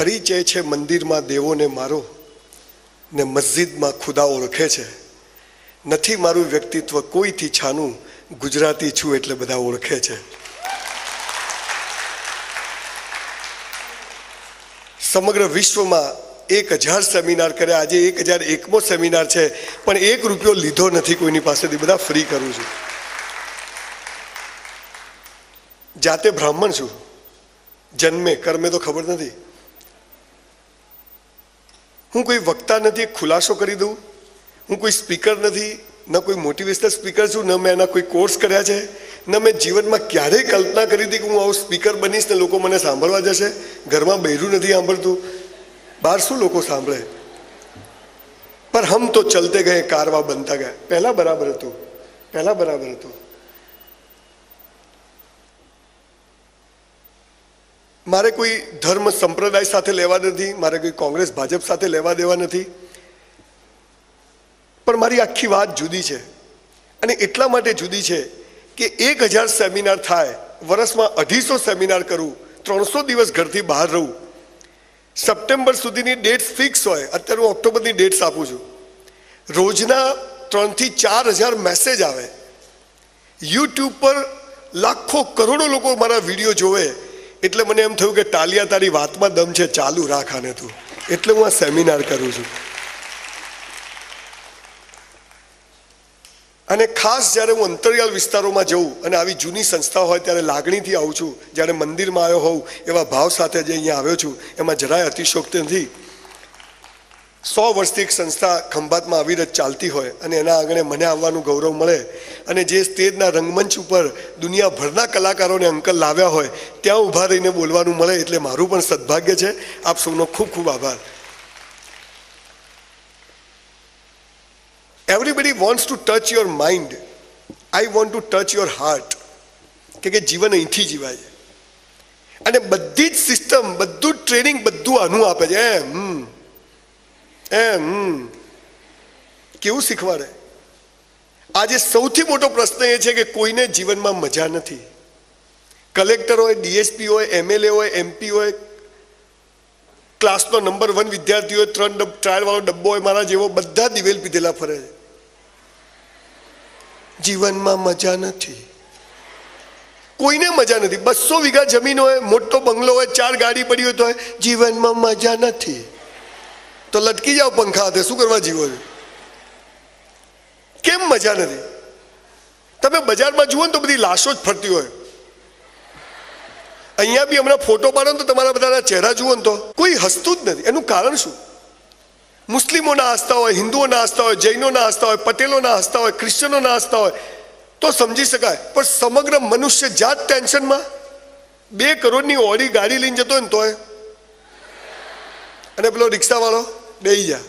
પરિચય છે મંદિરમાં દેવોને મારો, ને મસ્જિદમાં ખુદા ઓળખે છે. નથી મારું વ્યક્તિત્વ કોઈથી છાનું, ગુજરાતી છું એટલે બધા ઓળખે છે. સમગ્ર વિશ્વમાં 1000 સેમિનાર કર્યા, આજે 1001મો સેમિનાર છે, પણ 1 રૂપિયો લીધો નથી કોઈની પાસેથી, બધા ફ્રી કરું છું. જાતે બ્રાહ્મણ છું, જન્મે કર્મે તો ખબર નથી. હું કોઈ વક્તા નથી, ખુલાસો કરી દઉં. હું કોઈ સ્પીકર નથી, ન કોઈ મોટિવેશનલ સ્પીકર છું, ન મેં એના કોઈ કોર્સ કર્યા છે, ન મેં જીવનમાં ક્યારેય કલ્પના કરી હતી કે હું આવું સ્પીકર બનીશ ને લોકો મને સાંભળવા જશે. ઘરમાં બૈરું નથી સાંભળતું, બહાર શું લોકો સાંભળે. પર હમ તો ચલતે ગયે, કારવા બનતા ગયા. પહેલાં બરાબર હતું. મારે કોઈ ધર્મ સંપ્રદાય સાથે લેવા નથી, મારે કોઈ કોંગ્રેસ ભાજપ સાથે લેવા દેવા નથી, પણ મારી આખી વાત જુદી છે. અને એટલા માટે જુદી છે કે 1000 સેમિનાર થાય, વર્ષમાં 250 સેમિનાર કરું, 300 દિવસ ઘરથી બહાર રહું, સપ્ટેમ્બર સુધીની ડેટ્સ ફિક્સ હોય. અત્યારે હું ઓક્ટોબરની ડેટ્સ આપું છું. રોજના 3 થી 4000 મેસેજ આવે. યુટ્યુબ પર લાખો કરોડો લોકો મારા વિડીયો જોવે. એટલે મને એમ થયું કે ટાલિયા, તારી વાતમાં દમ છે, ચાલુ રાખ આને તું. એટલે હું આ સેમિનાર કરું છું. અને ખાસ જ્યારે હું અંતરિયાળ વિસ્તારોમાં જઉં અને આવી જૂની સંસ્થા હોય ત્યારે લાગણીથી આવું છું. જ્યારે મંદિરમાં આવ્યો હોઉં એવા ભાવ સાથે જે અહીંયા આવ્યો છું, એમાં જરાય અતિશયોક્તિ નથી. 100 વર્ષથી એક સંસ્થા ખંભાતમાં આવી રીતે ચાલતી હોય અને એના આંગણે મને આવવાનું ગૌરવ મળે, અને જે સ્ટેજના રંગમંચ ઉપર દુનિયાભરના કલાકારોને અંકલ લાવ્યા હોય ત્યાં ઊભા રહીને બોલવાનું મળે, એટલે મારું પણ સદભાગ્ય છે. આપ સૌનો ખૂબ ખૂબ આભાર. Everybody wants to touch your mind. I want to touch your heart. કે જીવન અહીંથી જીવાય છે. અને બધી જ સિસ્ટમ, બધું જ ટ્રેનિંગ, બધું આનું આપે છે. કેવું શીખવાડે. આજે સૌથી મોટો પ્રશ્ન એ છે કે કોઈને જીવનમાં મજા નથી. કલેક્ટર હોય, ડીએસપી હોય, MLA હોય, MP હોય, ક્લાસનો નંબર 1 વિદ્યાર્થી હોય, 3 ટ્રાયલ વાળો ડબ્બો હોય, મારા જેવો, બધા દિવેલ પીધેલા ફરે છે. જીવનમાં મજા નથી, કોઈને મજા નથી. 200 વીઘા જમીન હોય, મોટો બંગલો હોય, 4 ગાડી પડી હોય, તો જીવનમાં મજા નથી. તો લટકી જાઓ પંખા હાથે, શું કરવા જીવો છો? કેમ મજા નથી? તમે બજારમાં જુઓ ને તો બધી લાશો જ ફરતી હોય. અહીંયા બી હમણાં ફોટો પાડો ને તો તમારા બધાના ચહેરા જુઓ ને તો કોઈ હસતું જ નથી. એનું કારણ શું? મુસ્લિમોના હસતા હોય, હિન્દુઓના હસતા હોય, જૈનોના હસતા હોય, પટેલોના હસતા હોય, ક્રિશ્ચનોના હસતા હોય તો સમજી શકાય. પણ સમગ્ર મનુષ્ય જાત ટેન્શનમાં. 2 કરોડની ઓડી ગાડી લઈને જતો હોય ને તોય, અને પેલો રિક્ષાવાળો બેહી જા,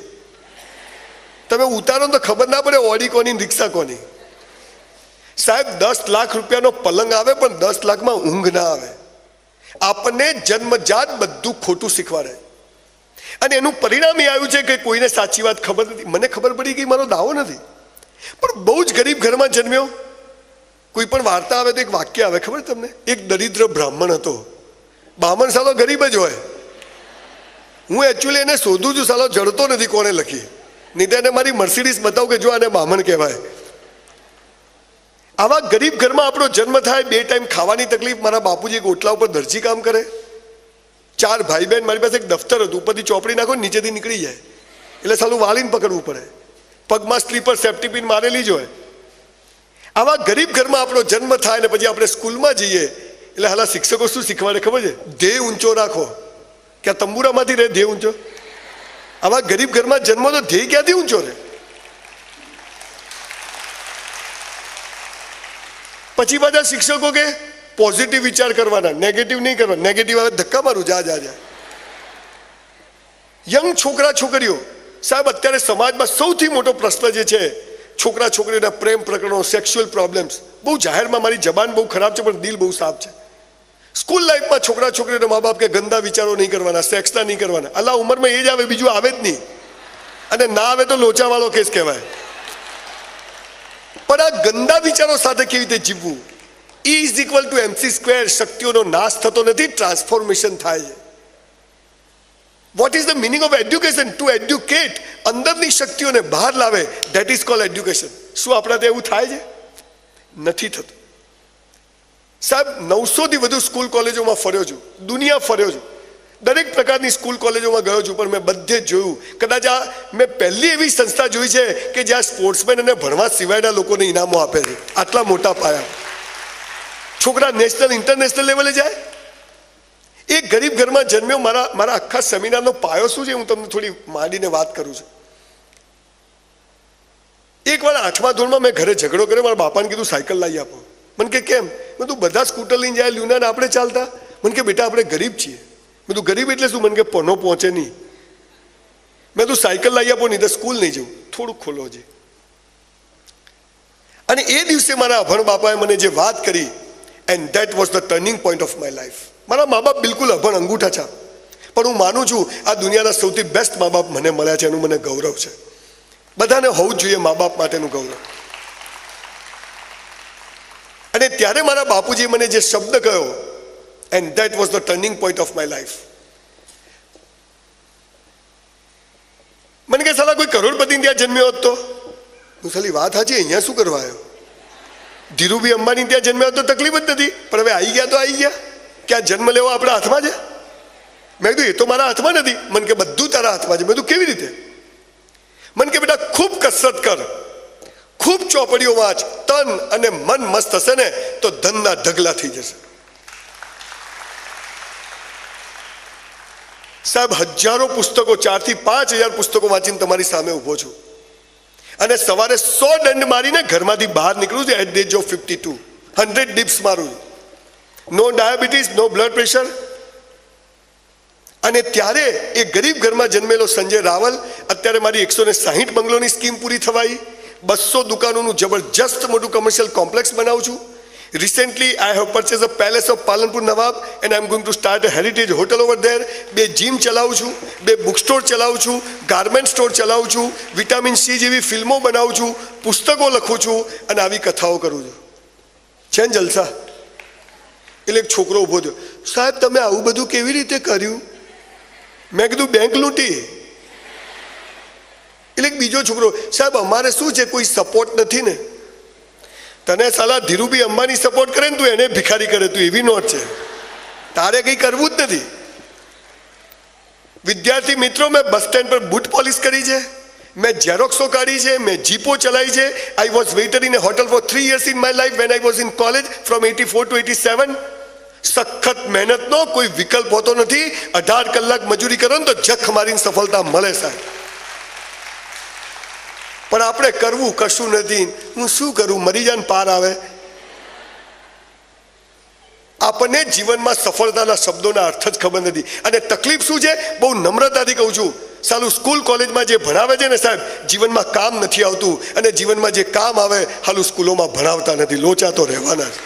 તમે ઉતારો તો ખબર ના પડે ઓડી કોની, રિક્ષા કોની. સાહેબ 10 લાખ રૂપિયાનો પલંગ આવે પણ 10 લાખમાં ઊંઘ ના આવે. આપણને જન્મજાત બધું ખોટું શીખવાડે. અને એનું પરિણામ એ આવ્યું છે કે કોઈને સાચી વાત ખબર નથી. મને ખબર પડી ગઈ, મારો દાવો નથી, પણ બહુ જ ગરીબ ઘરમાં જન્મ્યો. કોઈ પણ વાર્તા આવે તો એક વાક્ય આવે, ખબર તમને? એક દરિદ્ર બ્રાહ્મણ હતો. બ્રાહ્મણ સાલો ગરીબ જ હોય. હું એકચ્યુઅલી એને શોધું છું, સાલો જડતો નથી કોણે લખી. નહીં તો એને મારી મર્સિડીઝ બતાવું કે જો આને બ્રાહ્મણ કહેવાય. આવા ગરીબ ઘરમાં આપણો જન્મ થાય, 2 ટાઈમ ખાવાની તકલીફ. મારા બાપુજી ગોટલા ઉપર દરજી કામ કરે, 4 ભાઈ બહેન. મારી પાસે એક દફતર હતું, ઉપરથી ચોપડી નાખો, નીચેથી નીકળી જાય. એટલે સાલું વાલીને પકડવું પડે. પગમાં સ્લીપર સેફ્ટી પિન મારેલી જ હોય. આવા ગરીબ ઘરમાં આપણો જન્મ થાય ને પછી આપણે સ્કૂલમાં જઈએ એટલે હાલા શિક્ષકો શું શીખવાડે ખબર છે? ધ્યેય ઊંચો રાખો. કે આ તંબુરામાંથી રહે ધ્યેય ઊંચો? આવા ગરીબ ઘરમાં જન્મ તો ધ્યેય ક્યાંથી ઊંચો રહે? પછી પાછા શિક્ષકો કે પોઝિટિવ વિચાર કરવાના, નેગેટિવ નહીં કરવાના. નેગેટિવ આવે ધક્કા મારું, જા. યંગ છોકરા છોકરીઓ, સાહેબ અત્યારે સમાજમાં સૌથી મોટો પ્રશ્ન જે છે, છોકરા છોકરીઓના પ્રેમ પ્રકરણો, સેક્સ્યુઅલ પ્રોબ્લેમ્સ. બહુ જાહેરમાં મારી જબાન બહુ ખરાબ છે પણ દિલ બહુ સાફ છે. સ્કૂલ લાઈફમાં છોકરા છોકરીઓના મા બાપ કે ગંદા વિચારો નહીં કરવાના, સેક્સના નહીં કરવાના. અલા ઉંમરમાં એ જ આવે, બીજું આવે જ નહીં. અને ના આવે તો લોચાવાળો કેસ કહેવાય. પણ આ ગંદા વિચારો સાથે કેવી રીતે જીવવું? E = MC². શક્તિઓનો નાશ થતો નથી, ટ્રાન્સફોર્મેશન થાય છે. What is the meaning of education? To educate, અંદરની શક્તિઓને બહાર લાવે, ધેટ ઇઝ કોલ્ડ એડ્યુકેશન. શું આપણા ત્યાં એવું થાય છે? નથી થતું. સાહેબ, 900થી વધુ સ્કૂલ કોલેજોમાં ફર્યો છું, દુનિયા ફર્યો છું, દરેક પ્રકારની સ્કૂલ કોલેજોમાં ગયો છું, પણ મેં બધે જ જોયું, કદાચ આ મેં પહેલી એવી સંસ્થા જોઈ છે કે જ્યાં સ્પોર્ટ્સમેન અને ભણવા સિવાયના લોકોને ઇનામો આપે છે. આટલા મોટા પાયા છોકરા નેશનલ ઇન્ટરનેશનલ લેવલે જાય. એક ગરીબ ઘરમાં જન્મ્યો. મારા આખા સેમિનારનો પાયો શું છે હું તમને થોડી માંડીને વાત કરું છું. એકવાર 8મા ધોરણમાં મેં ઘરે ઝઘડો કર્યો. મારા બાપાને કીધું સાયકલ લાવી આપો. મને કે કેમ? મેં તું બધા સ્કૂટર લઈને જાય લ્યુના ને આપણે ચાલતા. મને કે બેટા આપણે ગરીબ છીએ. મેં તું ગરીબ એટલે શું? મને કે પનો પહોંચે નહીં. મેં તું સાયકલ લાવી આપો, નહીં તો સ્કૂલ નહીં જવું. થોડુંક ખોલો છે. અને એ દિવસે મારા અભણ બાપાએ મને જે વાત કરી, and that was the turning point of my life. મારા મા બાપ બિલકુલ અભણ અંગૂઠા છાપ, પણ હું માનું છું આ દુનિયાના સૌથી બેસ્ટ મા બાપ મને મળ્યા છે. એનું મને ગૌરવ છે. બધાને હોવું જ જોઈએ મા બાપ માટેનું ગૌરવ. અને ત્યારે મારા બાપુજી મને જે શબ્દ કહ્યો, and that was the turning point of my life. મને કે સાલા કોઈ કરોડપતિ ત્યાં જન્મ્યો હોત તો? હું સાલી વાત સાચી, અહીંયા શું કરવા આવ્યો? ધીરુભાઈ અંબાણી ત્યાં જન્મ્યો તો તકલીફ જ નથી, પણ હવે આવી ગયા તો આવી ગયા. કે આ જન્મ લેવો આપણા હાથમાં છે? મેં કીધું એ તો મારા હાથમાં નથી. મને કે બધું તારા હાથમાં છે. મેં કીધું કેવી રીતે? મને કે બેટા ખૂબ કસરત કર, ખૂબ ચોપડીઓ વાંચ, તન અને મન મસ્ત હશે ને તો ધનના ઢગલા થઈ જશે. સાહેબ, હજારો પુસ્તકો, 4,000 થી 5,000 પુસ્તકો વાંચીને તમારી સામે ઊભો છું. અને સવારે 100 દંડ મારીને ઘરમાંથી બહાર નીકળું છું. At the age of 52 100 dips મારું. No diabetes, no blood pressure. અને ત્યારે એ ગરીબ ઘરમાં જન્મેલો સંજય રાવલ અત્યારે મારી 160 બંગલોની સ્કીમ પૂરી થવાઈ, 200 દુકાનોનું જબરજસ્ત મોટું કમર્શિયલ કોમ્પ્લેક્સ બનાવું છું. Recently, I have purchased a palace of Palanpur Nawab and I am going to start a heritage hotel over there. 2 gym ચલાવું છું, 2 બુક સ્ટોર ચલાવું છું, ગાર્મેન્ટ સ્ટોર ચલાવું છું, વિટામિન સી જેવી ફિલ્મો બનાવું છું, પુસ્તકો લખું છું અને આવી કથાઓ કરું છું. છે ને જલસા? એટલે એક છોકરો ઊભો થયો, સાહેબ તમે આવું બધું કેવી રીતે કર્યું? મેં કીધું બેંક લૂંટી. એટલે એક બીજો છોકરો, સાહેબ અમારે શું છે, કોઈ સપોર્ટ નથી ને. તને સાલા ધીરુભાઈ અંબાણી સપોર્ટ કરે ને તું એને ભિખારી કરે, તું એવી નોટ છે, તારે કંઈ કરવું જ નથી. વિદ્યાર્થી મિત્રો, મેં બસ સ્ટેન્ડ પર બૂટ પોલિશ કરી છે, મેં ઝેરોક્સો કાઢી છે, મેં જીપો ચલાવી છે. I was waiter in a hotel for 3 years in my life when I was in college from 84 to 87. સખત મહેનતનો કોઈ વિકલ્પ હોતો નથી. 18 કલાક મજૂરી કરો ને તો જખ મારીને સફળતા મળે સાહેબ. પણ આપણે કરવું કશું નથી. હું શું કરું, મરી જાય ને પાર આવે. આપણને જીવનમાં સફળતાના શબ્દોના અર્થ જ ખબર નથી. અને તકલીફ શું છે, બહુ નમ્રતાથી કહું છું, સાલું સ્કૂલ કોલેજમાં જે ભણાવે છે ને સાહેબ, જીવનમાં કામ નથી આવતું. અને જીવનમાં જે કામ આવે હાલું સ્કૂલોમાં ભણાવતા નથી. લોચા તો રહેવાના જ.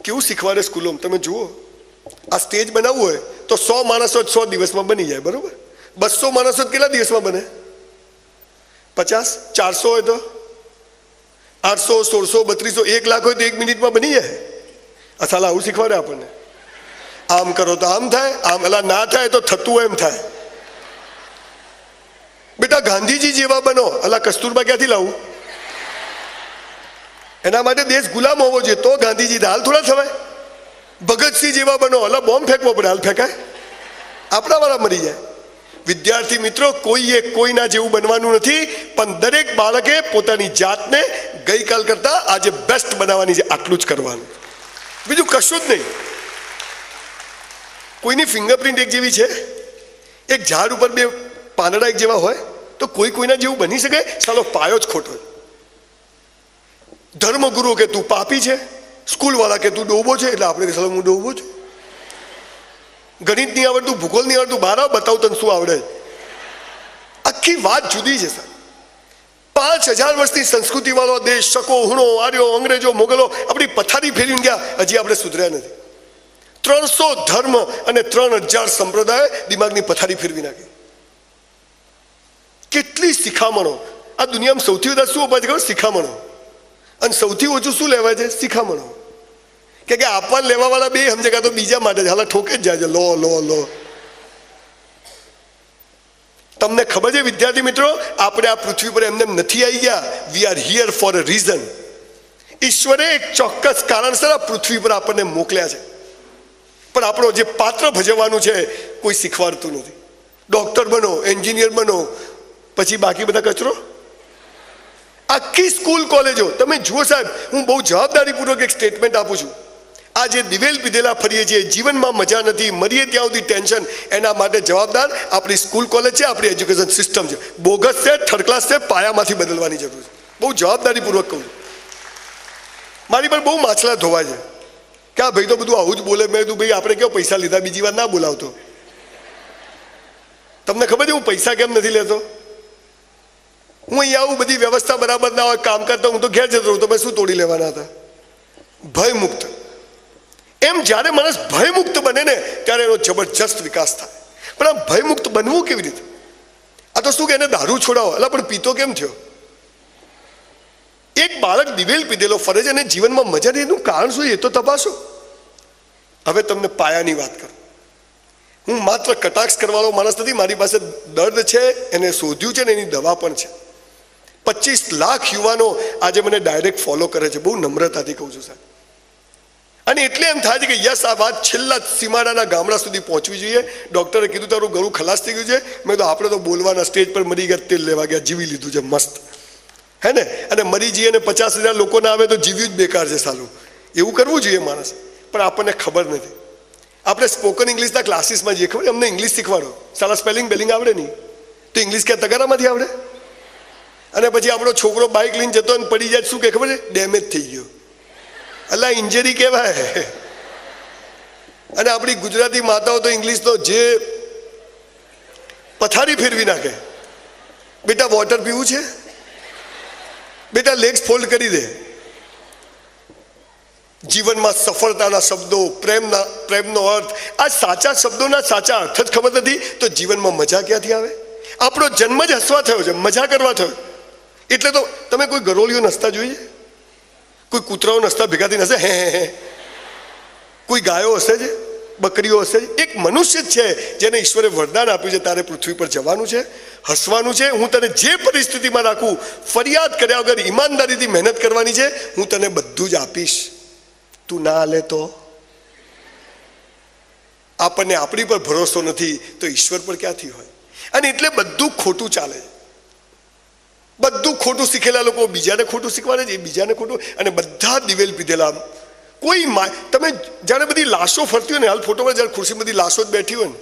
કેવું શીખવાડે સ્કૂલોમાં તમે જુઓ. આ સ્ટેજ બનાવવું હોય તો 100 માણસો 100 દિવસમાં બની જાય, બરોબર? 200 માણસો કેટલા દિવસમાં બને? 50? 400 હોય તો 800, 1600, 3200, 1 લાખ હોય તો 1 મિનિટમાં બની જાય. અસાલા આવું શીખવાડે આપણને. આમ કરો તો આમ થાય, આમ એલા ના થાય તો થતું એમ થાય. બેટા ગાંધીજી જેવા બનો. અલા કસ્તુરબા ક્યાંથી લાવું? એના માટે દેશ ગુલામ હોવો જોઈએ તો ગાંધીજી હાલ થોડા થવાય. ભગતસિંહ જેવા બનો. અલા બોમ્બ ફેંકવો પડે, હાલ ફેંકાય? આપણા વાળા મરી જાય. વિદ્યાર્થી મિત્રો, કોઈએ કોઈના જેવું બનવાનું નથી, પણ દરેક બાળકે પોતાની જાતને ગઈકાલ કરતા આજે બેસ્ટ બનાવવાની છે. આટલું જ કરવાનું, બીજું કશું જ નહીં. કોઈની ફિંગરપ્રિન્ટ એક જેવી છે, એક ઝાડ ઉપર 2 પાંદડા એક જેવા હોય તો કોઈ કોઈના જેવું બની શકે? સાલો પાયો જ ખોટો. ધર્મગુરુ કે તું પાપી છે, સ્કૂલવાળા કે તું ડોબો છે, એટલે આપણે સાલો હું ડોબો છું. ગણિત નહીં આવડતું, ભૂગોળ નહીં આવડતું, બહાર આવ બતાવ તને શું આવડે. આખી વાત જુદી છે સર. 5000 વર્ષની સંસ્કૃતિ વાળો દેશ, શકો, હુણો, આર્યો, અંગ્રેજો, મોગલો આપણી પથારી ફેરવીને ગયા, હજી આપણે સુધર્યા નથી. 300 ધર્મ અને 3000 સંપ્રદાય દિમાગની પથારી ફેરવી નાખી. કેટલી શિખામણો. આ દુનિયામાં સૌથી વધારે શું અપાય છે ખબર? શિખામણો. અને સૌથી ઓછું શું લેવાય છે? શિખામણો. કે આપવા લેવા વાળા બે સમજે કાં તો બીજા માટે હાલ ઠોકે જ જાય છે, લો લો લો. તમને ખબર છે વિદ્યાર્થી મિત્રો, આપણે આ પૃથ્વી પર એમને નથી આવી ગયા. We are here for a reason. ઈશ્વરે એક ચોક્કસ કારણસર આ પૃથ્વી પર આપણને મોકલ્યા છે, પણ આપણો જે પાત્ર ભજવવાનું છે કોઈ શીખવાડતું નથી. ડોક્ટર બનો, એન્જિનિયર બનો, પછી બાકી બધા કચરો. આખી સ્કૂલ કોલેજો તમે જુઓ સાહેબ, હું બહુ જવાબદારીપૂર્વક એક સ્ટેટમેન્ટ આપું છું. આ જે દિવેલ પીધેલા ફરીએ છીએ, જીવનમાં મજા નથી, મરીએ ત્યાં સુધી ટેન્શન, એના માટે જવાબદાર આપણી સ્કૂલ કોલેજ છે, આપણી એજ્યુકેશન સિસ્ટમ છે. બોગસ છે, થર્ડ ક્લાસ છે, પાયામાંથી બદલવાની જરૂર છે. બહુ જવાબદારીપૂર્વક કહું છું. મારી પર બહુ માછલા ધોવાય છે કે આ ભાઈ તો બધું આવું જ બોલે. મેં કીધું ભાઈ આપણે કેવો પૈસા લીધા, બીજી વાર ના બોલાવતો. તમને ખબર છે હું પૈસા કેમ નથી લેતો? હું અહીંયા આવું, બધી વ્યવસ્થા બરાબર ના હોય, કામ કરતા હું તો ઘેર જતો રહું, તો મેં શું તોડી લેવાના હતા? ભય મુક્ત. એમ જ્યારે માણસ ભયમુક્ત બને ને ત્યારે એનો જબરજસ્ત વિકાસ થાય. પણ આ ભયમુક્ત બનવું કેવી રીતે? આ તો શું કે એને દારૂ છોડાવો, એટલે પણ પીતો કેમ થયો? એક બાળક દિવેલ પીધેલો ફરે છે અને જીવનમાં મજા નહીં, એનું કારણ શું એ તો તપાસો. હવે તમને પાયાની વાત કરું. હું માત્ર કટાક્ષ કરવાનો માણસ નથી. મારી પાસે દર્દ છે, એને શોધ્યું છે ને એની દવા પણ છે. 25 લાખ યુવાનો આજે મને ડાયરેક્ટ ફોલો કરે છે. બહુ નમ્રતાથી કહું છું સાહેબ. અને એટલે એમ થાય છે કે યસ, આ વાત છેલ્લા સીમાડાના ગામડા સુધી પહોંચવી જોઈએ. ડૉક્ટરે કીધું તારું ગળું ખલાસ થઈ ગયું છે. મેં તો આપણે તો બોલવાના, સ્ટેજ પર મરી ગયા, તેલ લેવા ગયા, જીવી લીધું છે મસ્ત, હે ને? અને મરી જઈએ ને 50,000 લોકો ના આવે તો જીવ્યું જ બેકાર છે સાલું. એવું કરવું જોઈએ માણસ. પણ આપણને ખબર નથી. આપણે સ્પોકન ઇંગ્લિશના ક્લાસીસમાં જઈએ, ખબર અમને ઇંગ્લિશ શીખવાડો, સાલા સ્પેલિંગ બેલિંગ આવડે નહીં તો ઇંગ્લિશ ક્યાં તગારામાંથી આવડે? અને પછી આપણો છોકરો બાઇક લઈને જતો અને પડી જાય, શું કે ખબર છે? ડેમેજ થઈ ગયો. અલા ઇન્જરી કહેવાય. અને આપણી ગુજરાતી માતાઓ તો ઇંગ્લિશનો જે પથારી ફેરવી નાખે. બેટા વોટર પીવું છે? બેટા લેગ્સ ફોલ્ડ કરી દે. જીવનમાં સફળતાના શબ્દો, પ્રેમનો અર્થ, આ સાચા શબ્દોના સાચા અર્થ જ ખબર નથી તો જીવનમાં મજા ક્યાંથી આવે? આપણો જન્મ જ હસવા થયો છે, મજા કરવા થયો. એટલે તો તમે કોઈ ગરોળીઓ નસતા જોઈએ? કોઈ કૂતરાઓ નસતા ભેગા થઈને હશે? હે. કોઈ ગાયો હશે છે, બકરીઓ હશે? એક મનુષ્ય જ છે જેને ઈશ્વરે વરદાન આપ્યું છે, તારે પૃથ્વી પર જવાનું છે, હસવાનું છે. હું તને જે પરિસ્થિતિમાં રાખું, ફરિયાદ કર્યા વગર ઈમાનદારીથી મહેનત કરવાની છે. હું તને બધું જ આપીશ. તું ના લે તો? આપણને આપણી પર ભરોસો નથી તો ઈશ્વર પર ક્યાંથી હોય? અને એટલે બધું ખોટું ચાલે. બધું ખોટું શીખેલા લોકો બીજાને ખોટું શીખવાડે છે, બીજાને ખોટું. અને બધા દિવેલ પીધેલા. કોઈ તમે જ્યારે બધી લાશો ફરતી હોય ને, હાલ ફોટોમાં જ્યારે ખુરશી બધી લાશો જ બેઠી હોય ને,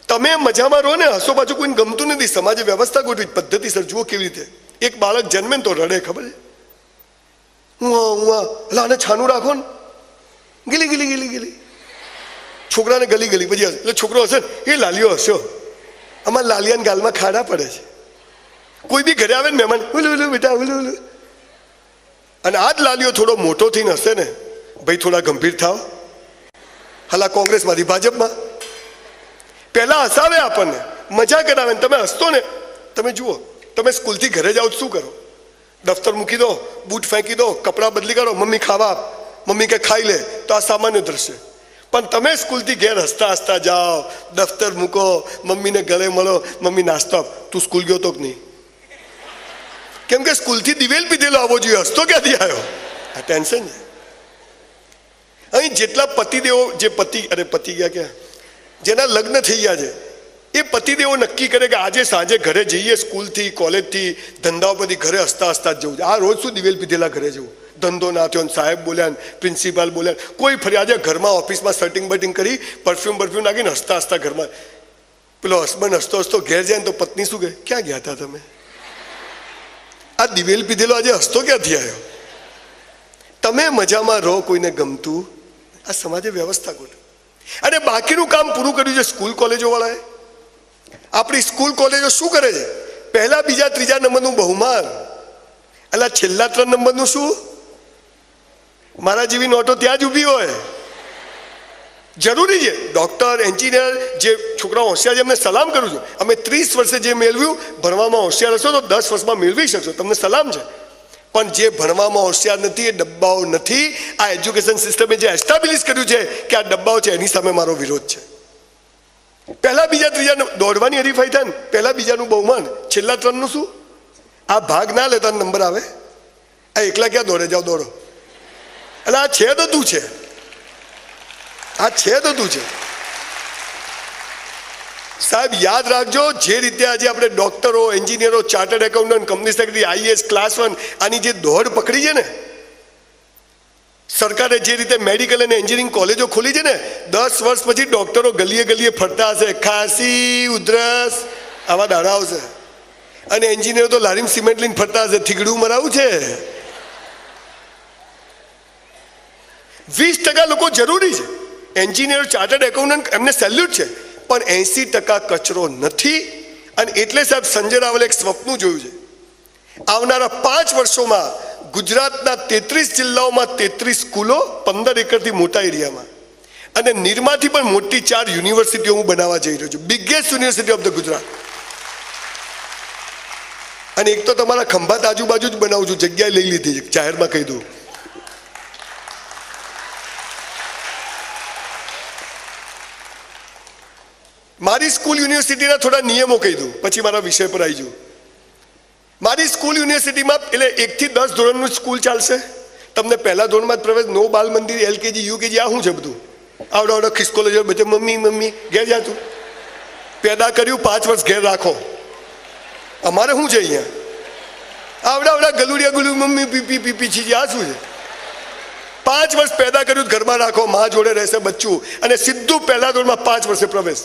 તમે મજામાં રહો ને, હસો પાછું કોઈને ગમતું નથી. સમાજે વ્યવસ્થા ગોઠવી પદ્ધતિસર. જુઓ કેવી રીતે એક બાળક જન્મે ને તો રડે, ખબર છે? એટલે આને છાનું રાખો ને, ગીલી ગીલી ગીલી ગીલી. છોકરાને ગલી ગલી પછી એટલે છોકરો હશે ને, એ લાલીઓ હસ્યો. આમાં લાલિયાને ગાલમાં ખાડા પડે છે. કોઈ બી ઘરે આવે ને મહેમાન, ઓલું ઓલું બેટા ઓલું ઓલું. અને આ જ લાલીઓ થોડો મોટો થઈને હશે ને, ભાઈ થોડા ગંભીર થાવ. હાલા કોંગ્રેસમાંથી ભાજપમાં પહેલા હસાવે આપણને, મજા કરાવે ને તમે હસતો ને. તમે જુઓ, તમે સ્કૂલથી ઘરે જાઓ શું કરો? દફતર મૂકી દો, બૂટ ફેંકી દો, કપડાં બદલી કરો, મમ્મી ખાવા, મમ્મી કે ખાઈ લે, તો આ સામાન્ય દ્રશ્ય. પણ તમે સ્કૂલથી ઘેર હસતા હસતા જાઓ, દફતર મૂકો, મમ્મીને ગળે મળો, મમ્મી નાસ્તો આપ. તું સ્કૂલ ગયો તો કે નહીં? કેમ કે સ્કૂલથી દિવેલ પીધેલો આવવો જોઈએ, હસતો ક્યાંથી આવ્યો? આ ટેન્શન છે. અહીં જેટલા પતિદેવો, જે પતિ ગયા ક્યાં, જેના લગ્ન થઈ ગયા છે, એ પતિદેવો નક્કી કરે કે આજે સાંજે ઘરે જઈએ, સ્કૂલથી કોલેજથી ધંધાઓ પરથી ઘરે હસતા હસતા જ જવું છે. આ રોજ શું દિવેલ પીધેલા ઘરે જવું? ધંધો ના થયો ને સાહેબ બોલ્યા ને પ્રિન્સિપાલ બોલ્યા, કોઈ ફરિયાદે ઘરમાં ઓફિસમાં સટિંગ બટિંગ કરી પરફ્યુમ નાખીને હસતા હસતા ઘરમાં. પેલો હસબન્ડ હસતો હસતો ઘેર જાય ને તો પત્ની શું કહે? ક્યાં ગયા હતા તમે? આ દિવેલ પીધેલો આજે હસતો ક્યાંથી આવ્યો? તમે મજામાં રહો, કોઈને ગમતું. આ સમાજે વ્યવસ્થા ગોઠવી. અને બાકીનું કામ પૂરું કર્યું છે સ્કૂલ કોલેજો વાળાએ. આપણી સ્કૂલ કોલેજો શું કરે છે? પહેલા બીજા ત્રીજા નંબરનું બહુમાન, એટલે છેલ્લા 3 નંબરનું શું? મારા જેવી નોટો ત્યાં જ ઊભી હોય. જરૂરી છે. ડૉક્ટર, એન્જિનિયર, જે છોકરાઓ હોશિયાર છે એમને સલામ કરું છું. અમે 30 વર્ષે જે મેળવ્યું, ભણવામાં હોશિયાર હશો તો 10 વર્ષમાં મેળવી શકશો, તમને સલામ છે. પણ જે ભણવામાં હોશિયાર નથી એ ડબ્બાઓ નથી. આ એજ્યુકેશન સિસ્ટમે જે એસ્ટાબ્લિશ કર્યું છે કે આ ડબ્બાઓ છે, એની સામે મારો વિરોધ છે. પહેલા બીજા ત્રીજા દોડવાની હરીફાઈ થાય ને, પહેલા બીજાનું બહુમાન, છેલ્લા ત્રણનું શું? આ ભાગ ના લેતા નંબર આવે. આ એકલા ક્યાં દોડે? જાઓ દોડો. એટલે આ છે તો તું છે, આ છે તો તું છે. સાહેબ યાદ રાખજો, જે રીતે આજે આપણે ડોક્ટરો, એન્જિનિયરો, chartered accountant, company secretary, IAS, class 1 આની જે દોડ પકડી છે ને, સરકારે જે રીતે મેડિકલ અને એન્જિનિયરિંગ કોલેજો ખોલી છે ને, 10 વર્ષ પછી ડોક્ટરો ગલીએ ગલીએ ફરતા હશે, ખાંસી, ઉધરસ, આવા દાડા આવશે. અને એન્જિનિયરો તો લારીમ સિમેન્ટ લઈને ફરતા હશે, થીગડું મરાવું છે. 20% લોકો જરૂરી છે. એન્જિનિયર, ચાર્ટર્ડ એકાઉન્ટન્ટ, એમને સેલ્યુટ છે, પણ 80% કચરો નથી. અને એટલે સાહેબ સંજય રાવલે એક સ્વપ્ન જોયું છે. આવનારા 5 વર્ષોમાં ગુજરાતના 33 જિલ્લાઓમાં 33 સ્કૂલો, 15 એકરથી મોટા એરિયામાં, અને નિરમાથી પણ મોટી 4 યુનિવર્સિટીઓ હું બનાવવા જઈ રહ્યો છું. Biggest university of the Gujarat. અને એક તો તમારા ખંભાત આજુબાજુ જ બનાવું છું, જગ્યાએ લઈ લીધી છે, જાહેરમાં કહી દઉં. મારી સ્કૂલ યુનિવર્સિટીના થોડા નિયમો કહી દઉં, પછી મારા વિષય પર આવી જાઉં. મારી સ્કૂલ યુનિવર્સિટીમાં એટલે 1 થી 10 ધોરણનું સ્કૂલ ચાલશે. તમને પહેલા ધોરણમાં જ પ્રવેશ, નો બાલ મંદિર, LKG, UKG, આ શું છે બધું? આવડો ખિસકોલો છે બધે. મમ્મી ઘેર જા તું. પેદા કર્યું 5 વર્ષ ઘેર રાખો. અમારે શું છે અહીંયા? આવડા ગલુડિયા ગુલુ મમ્મી પીપી પીપી છે, આ શું છે? 5 વર્ષ પેદા કર્યું ઘરમાં રાખો, મા જોડે રહેશે બચ્ચું, અને સીધું પહેલા ધોરણમાં 5 વર્ષે પ્રવેશ.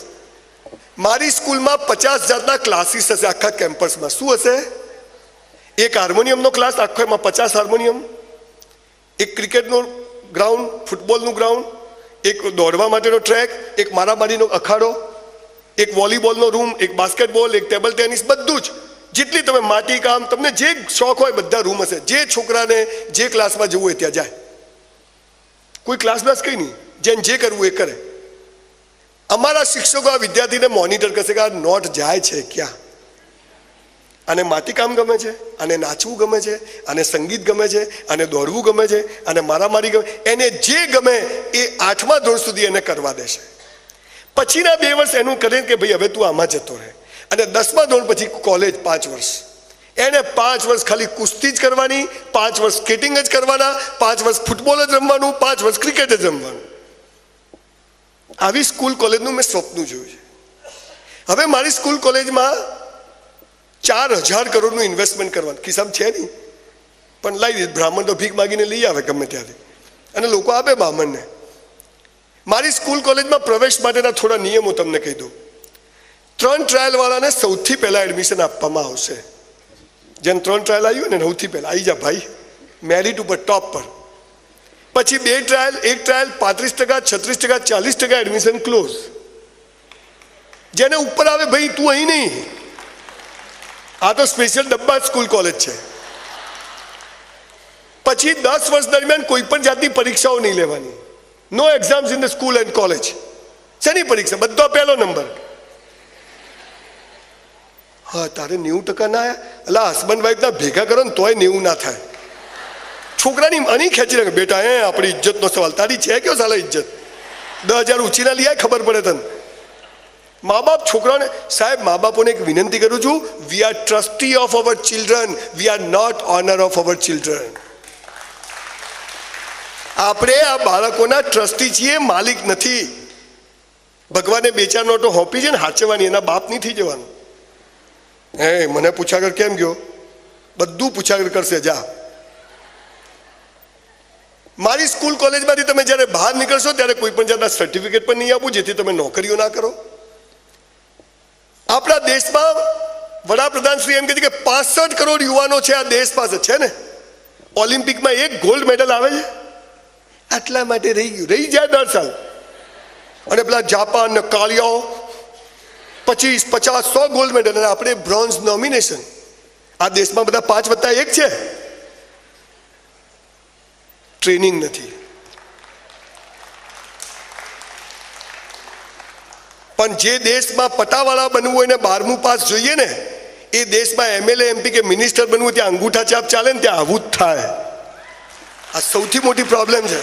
મારી સ્કૂલમાં 50 જાતના ક્લાસીસ હશે આખા કેમ્પસમાં. શું હશે? એક હાર્મોનિયમનો ક્લાસ આખો, એમાં 50 હાર્મોનિયમ, એક ક્રિકેટનો ગ્રાઉન્ડ, ફૂટબોલનું ગ્રાઉન્ડ, એક દોડવા માટેનો ટ્રેક, એક મારામારીનો અખાડો, એક વોલીબોલનો રૂમ, એક બાસ્કેટબોલ, એક ટેબલ ટેનિસ, બધું જ. જેટલી તમે માટી કામ, તમને જે શોખ હોય બધા રૂમ હશે. જે છોકરાને જે ક્લાસમાં જવું હોય ત્યાં જાય. કોઈ ક્લાસ કંઈ નહીં, જેને જે કરવું એ કરે. અમારા શિક્ષકો આ વિદ્યાર્થીને મોનિટર કરશે કે આ નોટ જાય છે ક્યાં. આને માટીકામ ગમે છે, આને નાચવું ગમે છે, આને સંગીત ગમે છે, આને દોડવું ગમે છે, આને મારામારી ગમે, એને જે ગમે એ 8મા ધોરણ સુધી એને કરવા દેશે. પછીના 2 વર્ષ એનું કરે કે ભાઈ હવે તું આમાં જતો રહે. અને 10મા ધોરણ પછી કોલેજ 5 વર્ષ. એને 5 વર્ષ ખાલી કુસ્તી જ કરવાની, 5 વર્ષ સ્કેટિંગ જ કરવાના, 5 વર્ષ ફૂટબોલ જ રમવાનું, 5 વર્ષ ક્રિકેટ જ રમવાનું. આવી સ્કૂલ કોલેજનું મેં સ્વપ્ન જોયું છે. હવે મારી સ્કૂલ કોલેજમાં 4000 કરોડનું ઇન્વેસ્ટમેન્ટ કરવાનું. ખિસ્સામાં છે નહીં, પણ લાવી બ્રાહ્મણ તો ભીખ માગીને લઈ આવે ગમે ત્યાંથી, અને લોકો આપે બ્રાહ્મણને. મારી સ્કૂલ કોલેજમાં પ્રવેશ માટેના થોડા નિયમો તમને કહી દઉં. 3 ટ્રાયલ વાળાને સૌથી પહેલા એડમિશન આપવામાં આવશે. જેમ 3 ટ્રાયલ આવ્યું ને સૌથી પહેલા આવી જા ભાઈ, મેરિટ ઉપર ટોપ પર. પછી 2 ટ્રાયલ, 1 ટ્રાયલ 35%, 36%, 40% એડમિશન ક્લોઝ. જેને ઉપર આવે ભાઈ તું અહીં નહીં. આ તો સ્પેશિયલ ડબ્બા સ્કૂલ કોલેજ છે. પછી 10 વર્ષ દરમિયાન કોઈ પણ જાતની પરીક્ષાઓ નહીં લેવાની. No exams in the school and college. શેની પરીક્ષા? બધો પહેલો નંબર. હા, તારે 90% ના આવ્યા, એટલે હસબન્ડ વાઈફના ભેગા કરો ને તોય 90 ના થાય. છોકરાની અણી ખેંચી રાખે, બેટા એ આપણી ઇજ્જતનો સવાલ, તારી છે કયો સાલા ઇજ્જત? 10,000 ઊંચી ના લઈ આવે, ખબર પડે તને. મા બાપ છોકરાઓને, સાહેબ મા બાપોને એક વિનંતી કરું છું, we are trustee of our children, we are not owner of our children. આપણે આ બાળકોના ટ્રસ્ટી છીએ, માલિક નથી. ભગવાને 2-4 નોટો હોપી છે ને હાચવાની, એના બાપ નહીં થઈ જવાનું. મને પૂછાગર કેમ ગયો? બધું પૂછાગર કરશે. જા. મારી સ્કૂલ કોલેજમાંથી તમે જ્યારે બહાર નીકળશો ત્યારે કોઈ પણ જાતના સર્ટિફિકેટ પણ નહીં આપું, જેથી તમે નોકરીઓ ના કરો. આપણા દેશમાં વડાપ્રધાન શ્રી એમ કહે છે કે 65 કરોડ યુવાનો છે આ દેશ પાસે, છે ને? ઓલિમ્પિકમાં 1 ગોલ્ડ મેડલ આવે છે. આટલા માટે રહી જાય દર સાલ. અને પેલા જાપાન ને કાળિયાઓ 25, 50, 100 ગોલ્ડ મેડલ, અને આપણે બ્રોન્ઝ નોમિનેશન. આ દેશમાં બધા 5+1 છે. ટ્રેનિંગ નથી. પણ જે દેશમાં પટાવાળા બનવું હોય ને 12મું પાસ જોઈએ ને, એ દેશમાં MLA MP કે મિનિસ્ટર બનવું ત્યાં અંગૂઠા ચાપ ચાલે ને ત્યાં આવું જ થાય. આ સૌથી મોટી પ્રોબ્લેમ છે.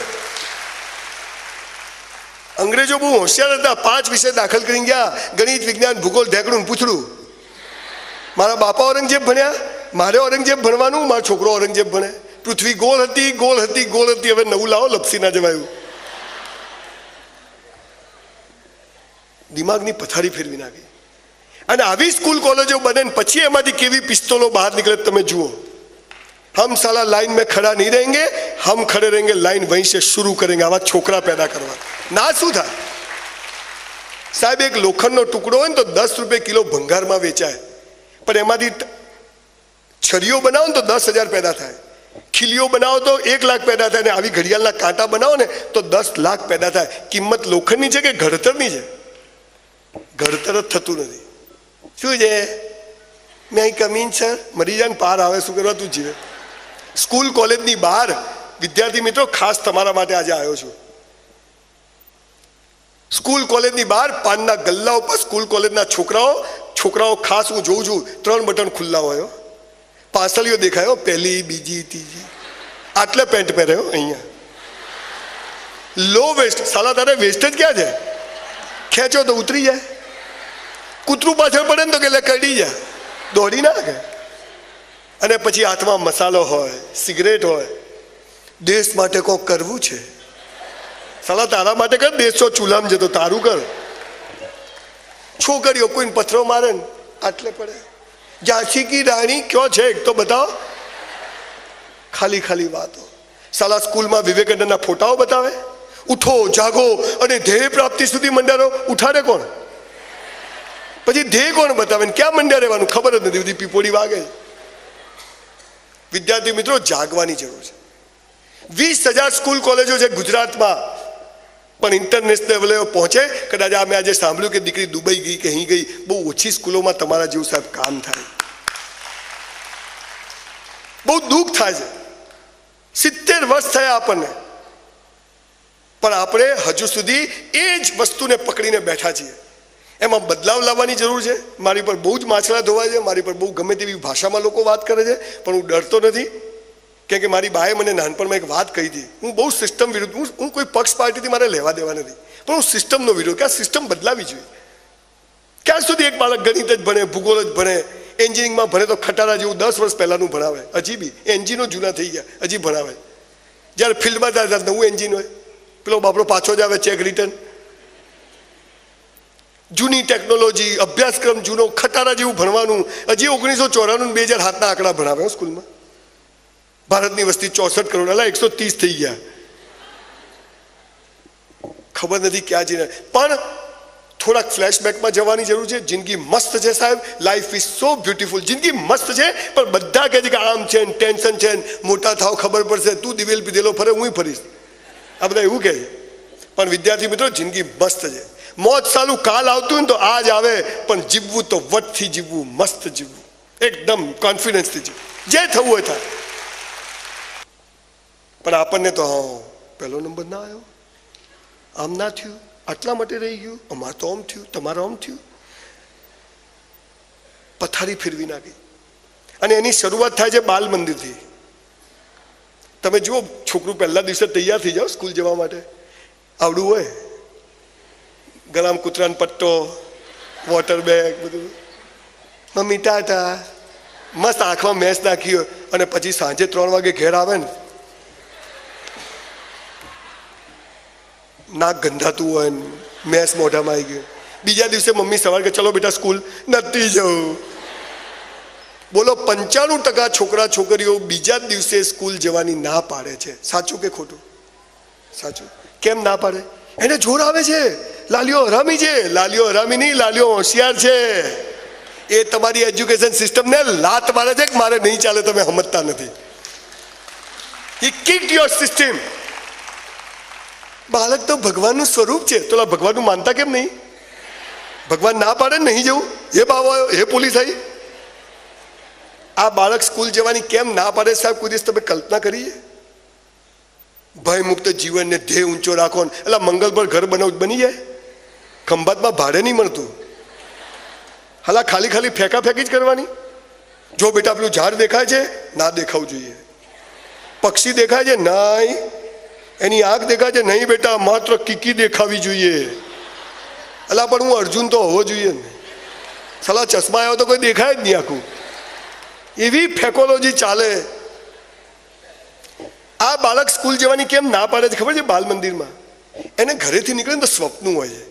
અંગ્રેજો બહુ હોશિયાર હતા. 5 વિષય દાખલ કરી ગયા: ગણિત, વિજ્ઞાન, ભૂગોળ, ઢેકણું, પૂછડું. મારા બાપા ઔરંગઝેબ ભણ્યા, મારે ઔરંગઝેબ ભણવાનું, મારો છોકરો ઔરંગઝેબ ભણે. પૃથ્વી ગોળ હતી, ગોળ હતી, ગોળ હતી. હવે નવું લાવો, લપસી ના જવાયું. દિમાગની પથારી ફેરવી નાખી. અને આવી સ્કૂલ કોલેજો બને ને પછી એમાંથી કેવી પિસ્તોલો બહાર નીકળે તમે જુઓ. હમ સાલા લાइन में खड़ा नहीं रहेंगे, हम खड़े रहेंगे, लाइन वहीं से शुरू करेंगे. આવા છોકરા પેદા કરવા ના શું થાય સાહેબ? એક લોખંડનો ટુકડો હોય ને તો 10 રૂપિયા કિલો ભંગારમાં વેચાય, પણ એમાંથી છરીઓ બનાવો ને તો 10,000 પેદા થાય. ખીલીઓ બનાવો તો 1 લાખ પેદા થાય. ને આવી ઘડિયાળના કાંટા બનાવો ને તો 10 લાખ પેદા થાય. કિંમત લોખંડની છે કે ઘડતરની છે? ઘડતર જ થતું નથી. શું છે? મેં અહીં કમીન સર મરી જાય ને પાર આવે, શું કરવા? તું જીવે. સ્કૂલ કોલેજની બહાર વિદ્યાર્થી મિત્રો ખાસ તમારા માટે આજે આવ્યો છું. સ્કૂલ કોલેજની બહાર પાનના ગલ્લા ઉપર સ્કૂલ કોલેજના છોકરાઓ ખાસ હું જોઉં છું, 3 બટન ખુલ્લા હોય, પાસળીઓ દેખાયો, 1લી, 2જી, 3જી. આટલે પેન્ટ પહેર્યો. અહીંયા લો વેસ્ટ. સાલા તારે વેસ્ટ જ ક્યાં છે? ખેંચો તો ઉતરી જાય. કૂતરું પાછળ પડે ને તો કે કડી જાય, દોડી ના કે. અને પછી હાથમાં મસાલો હોય, સિગરેટ હોય. દેશ માટે કોક કરવું છે. સાલા તારા માટે કર, દેશો ચૂલામ જતો, તારું કર. છોકરીઓ કોઈને પથરો મારે ને આટલે પડે. ઝાંસી કી રાણી ક્યો છે એક તો બતાવો. ખાલી ખાલી વાતો. સાલા સ્કૂલમાં વિવેકાનંદના ફોટાઓ બતાવે. ઉઠો, જાગો અને ધ્યેય પ્રાપ્તિ સુધી મંડારો. ઉઠાડે કોણ? પછી ધ્યેય કોણ બતાવે ને ક્યાં મંડ્યા રહેવાનું ખબર જ નથી. બધી પીપોડી વાગે. વિદ્યાર્થી મિત્રો, જાગવાની જરૂર છે. 20,000 સ્કૂલ કોલેજો છે ગુજરાતમાં, પણ ઇન્ટરનેશનલ લેવલે પહોંચે. કદાચ મેં આજે સાંભળ્યું કે દીકરી દુબઈ ગઈ કે અહીં ગઈ. બહુ ઓછી સ્કૂલોમાં તમારા જેવું સાહેબ કામ થાય. બહુ દુઃખ થાય છે. 70 વર્ષ થયા આપણને, પણ આપણે હજુ સુધી એ જ વસ્તુને પકડીને બેઠા છીએ. એમાં બદલાવ લાવવાની જરૂર છે. મારી પર બહુ જ માછલા ધોવાય છે, મારી પર બહુ ગમે તેવી ભાષામાં લોકો વાત કરે છે, પણ હું ડરતો નથી. કેમ કે મારી બાએ મને નાનપણમાં એક વાત કહી હતી. હું બહુ સિસ્ટમ વિરુદ્ધ, હું કોઈ પક્ષ પાર્ટીથી મારે લેવા દેવા નથી, પણ હું સિસ્ટમનો વિરોધ, કે આ સિસ્ટમ બદલાવી જોઈએ. ક્યાં સુધી એક બાળક ગણિત જ ભણે, ભૂગોળ જ ભણે, એન્જિનિયરિંગમાં ભણે તો ખટારા જેવું 10 વર્ષ પહેલાંનું ભણાવે. હજી બી એન્જિનો જૂના થઈ ગયા, હજી ભણાવે. જ્યારે ફિલ્ડમાં જાય નવું એન્જિન હોય, પેલો બાપડો પાછો જ આવે, ચેક રિટર્ન. જૂની ટેકનોલોજી, અભ્યાસક્રમ જૂનો, ખટારા જેવું ભણવાનું. હજી 1994 2000 હાથના આંકડા ભણાવે સ્કૂલમાં. ભારતની વસ્તી 64 કરોડ, એટલે 130 થઈ ગયા. ખબર નથી ક્યાં જઈને. પણ થોડાક ફ્લેશબેકમાં જવાની જરૂર છે. જિંદગી મસ્ત છે સાહેબ. Life is so beautiful. જિંદગી મસ્ત છે, પણ બધા કહે છે કે આમ છે ને ટેન્શન છે ને, મોટા થાવ ખબર પડશે, તું દિવેલ પીધેલો ફરે, હું ફરીશ. આ બધા એવું કહે છે. પણ વિદ્યાર્થી મિત્રો, જિંદગી મસ્ત છે. મોત સાલું કાલ આવતું ને તો આજ આવે, પણ જીવવું તો વટથી જીવવું, મસ્ત જીવવું, એકદમ કોન્ફિડન્સથી જીવવું. જે થવું હોય થાય. પણ આપણને તો પહેલો નંબર ના આવ્યો, આમ ના થયું, આટલા માટે રહી ગયું, અમારે તો આમ થયું, તમારે આમ થયું. પથારી ફેરવી નાખી. અને એની શરૂઆત થાય છે બાલ મંદિરથી. તમે જુઓ, છોકરું પહેલા દિવસે તૈયાર થઈ જાઓ સ્કૂલ જવા માટે. આવડું હોય, ગળામાં કૂતરાનો પટ્ટો, વોટર બેગ, બધું. મમ્મી ટાટા, મસ્ત આંખમાં મેસ નાખી હોય. અને પછી સાંજે 3 વાગે ઘેર આવે ને, નાક ગંધાતું હોય ને, મેસ મોઢામાં આવી ગયું. બીજા દિવસે મમ્મી સવારે કે ચલો બેટા સ્કૂલ, નથી જવું. બોલો, 95% છોકરા છોકરીઓ બીજા દિવસે સ્કૂલ જવાની ના પાડે છે. સાચું કે ખોટું? સાચું. કેમ ના પાડે? એને જોર આવે છે. લાલીઓ હરામી છે. લાલીઓ હરામી નહીં, લાલીઓ હોશિયાર છે. એ તમારી એજ્યુકેશન સિસ્ટમને લાત મારે છે કે મારે નહીં ચાલે, તમે સમજતા નથી. He kicked your system. બાળક તો ભગવાનનું સ્વરૂપ છે, તો ભગવાનનું માનતા કેમ નહીં? ભગવાન ના પાડે નહીં જવું, એ ભાવ આવ્યો, એ પોલીસ આવી. આ બાળક સ્કૂલ જવાની કેમ ના પાડે સાહેબ? કોઈ દિવસ તમે કલ્પના કરીએ? ભય મુક્ત જીવનને ધ્યેય ઊંચો રાખો. એટલે મંગલ પર ઘર બની જાય. ખંભાતમાં ભાડે નહીં મળતું. હાલા ખાલી ફેંકા ફેંકી જ કરવાની. જો બેટા પેલું ઝાડ દેખાય છે, ના દેખાવું જોઈએ. પક્ષી દેખાય છે, નહીં. એની આંખ દેખાય છે, નહીં બેટા માત્ર કીકી દેખાવી જોઈએ. અલા પણ હું અર્જુન તો હોવો જોઈએ ને. સલા ચશ્મા આવ્યો તો કોઈ દેખાય જ નહીં આખું. એવી ફેકોલોજી ચાલે. આ બાળક સ્કૂલ જવાની કેમ ના પાડે છે ખબર છે? બાલ મંદિરમાં એને ઘરેથી નીકળે ને તો સ્વપ્ન હોય છે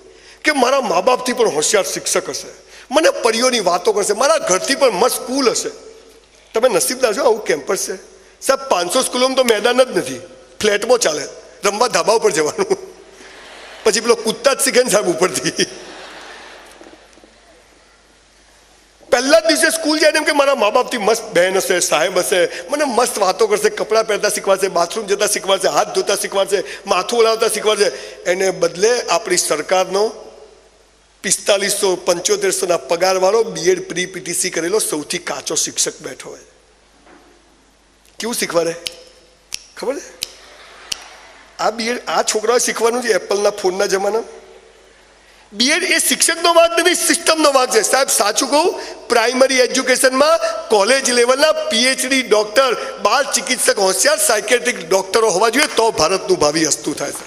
કે મારા મા બાપથી પણ હોશિયાર શિક્ષક હશે, મને પરીઓની વાતો કરશે, મારા ઘરથી પણ મસ્ત સ્કૂલ હશે. તમે નસીબદાર છો, આવું કેમ્પસ છે સાહેબ. 500 સ્કૂલોમાં તો મેદાન જ નથી, ફ્લેટમાં ચાલે, રમવા ધાબા ઉપર જવાનું. પછી પેલો કૂદતા જ શીખે ને સાહેબ ઉપરથી. પહેલા જ દિવસે સ્કૂલ જાય એમ કે મારા મા બાપથી મસ્ત બહેન હશે, સાહેબ હશે, મને મસ્ત વાતો કરશે, કપડાં પહેરતા શીખવાડશે, બાથરૂમ જતા શીખવાડશે, હાથ ધોતા શીખવાડશે, માથું ઓળાવતા શીખવાડશે. એને બદલે આપણી સરકારનો 4500-7500ના પગારવાળો બીએડ પ્રી પીટીસી કરેલો સૌથી કાચો શિક્ષક બેઠો હોય. કેવું શીખવાડે ખબર છે? આ બીએડ આ છોકરાઓ શીખવાનું છે એપલના ફોનના જમાનામાં. બીએડ એ શિક્ષકનો વાંક નથી, સિસ્ટમનો વાંક છે સાહેબ. સાચું કહું, પ્રાઇમરી એજ્યુકેશનમાં કોલેજ લેવલના પીએચડી ડોક્ટર, બાળ ચિકિત્સક, હોશિયાર સાયકેટ્રિક ડોક્ટરો હોવા જોઈએ, તો ભારતનું ભાવિ હસતું થાય છે.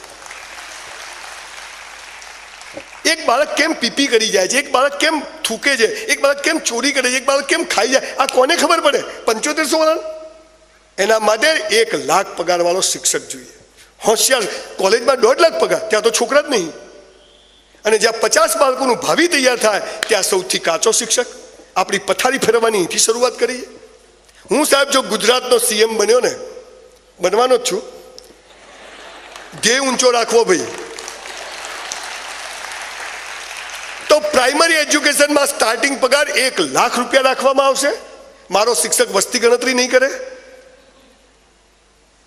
એક બાળક કેમ પીપી કરી જાય છે, એક બાળક કેમ થૂકે છે, એક બાળક કેમ ચોરી કરે છે, એક બાળક કેમ ખાઈ જાય, આ કોને ખબર પડે? 7500 વાળા. એના માટે 1 લાખ પગાર વાળો શિક્ષક જોઈએ, હોશિયાર. કોલેજમાં 1.5 લાખ પગાર, ત્યાં તો છોકરા જ નહીં. અને જ્યાં 50 બાળકોનું ભાવિ તૈયાર થાય ત્યાં સૌથી કાચો શિક્ષક. આપણી પથારી ફેરવવાની અહીંથી શરૂઆત કરીએ. હું સાહેબ જો ગુજરાતનો સીએમ બન્યો ને, બનવાનો જ છું, ધ્યેય ઊંચો રાખવો ભાઈ, તો પ્રાઇમરી એજ્યુકેશનમાં સ્ટાર્ટિંગ પગાર 1 લાખ રૂપિયા રાખવામાં આવશે. મારો શિક્ષક વસ્તી ગણતરી નહીં કરે.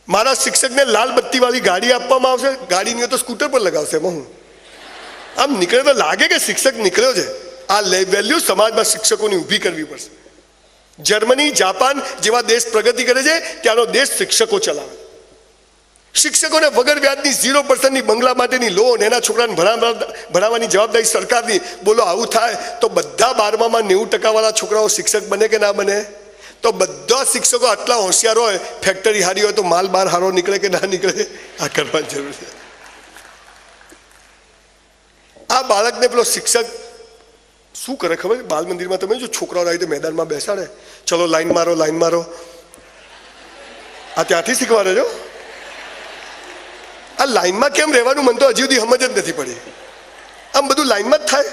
મારા શિક્ષકને લાલ બત્તી વાળી ગાડી આપવામાં આવશે. ગાડી નહીં તો સ્કૂટર પર લગાવશે. હું આમ નીકળે તો લાગે કે શિક્ષક નીકળ્યો છે. આ વેલ્યુ સમાજમાં શિક્ષકોની ઊભી કરવી પડશે. જર્મની, જાપાન જેવા દેશ પ્રગતિ કરે છે, ત્યાંનો દેશ શિક્ષકો ચલાવે. શિક્ષકોને વગર વ્યાજની 0%ની બંગલા માટેની લોન, એના છોકરાને ભણાવવાની જવાબદારી સરકારની. બોલો આવું થાય તો બધા 12માં 90% વાળા છોકરાઓ શિક્ષક બને કે ના બને? તો બધા શિક્ષકો આટલા હોશિયાર હોય, ફેક્ટરી હારી હોય તો માલ બહાર હારો નીકળે કે ના નીકળે? આ કરવાની જરૂર છે. આ બાળકને પેલો શિક્ષક શું કરે ખબર? બાલ મંદિરમાં તમે જો છોકરાઓ આવી તો મેદાનમાં બેસાડે, ચલો લાઈન મારો, લાઈન મારો. આ ત્યાંથી શીખવાડે છો. આ લાઈનમાં કેમ રહેવાનું મને તો હજી સુધી સમજ જ નથી પડી. આમ બધું લાઈનમાં જ થાય.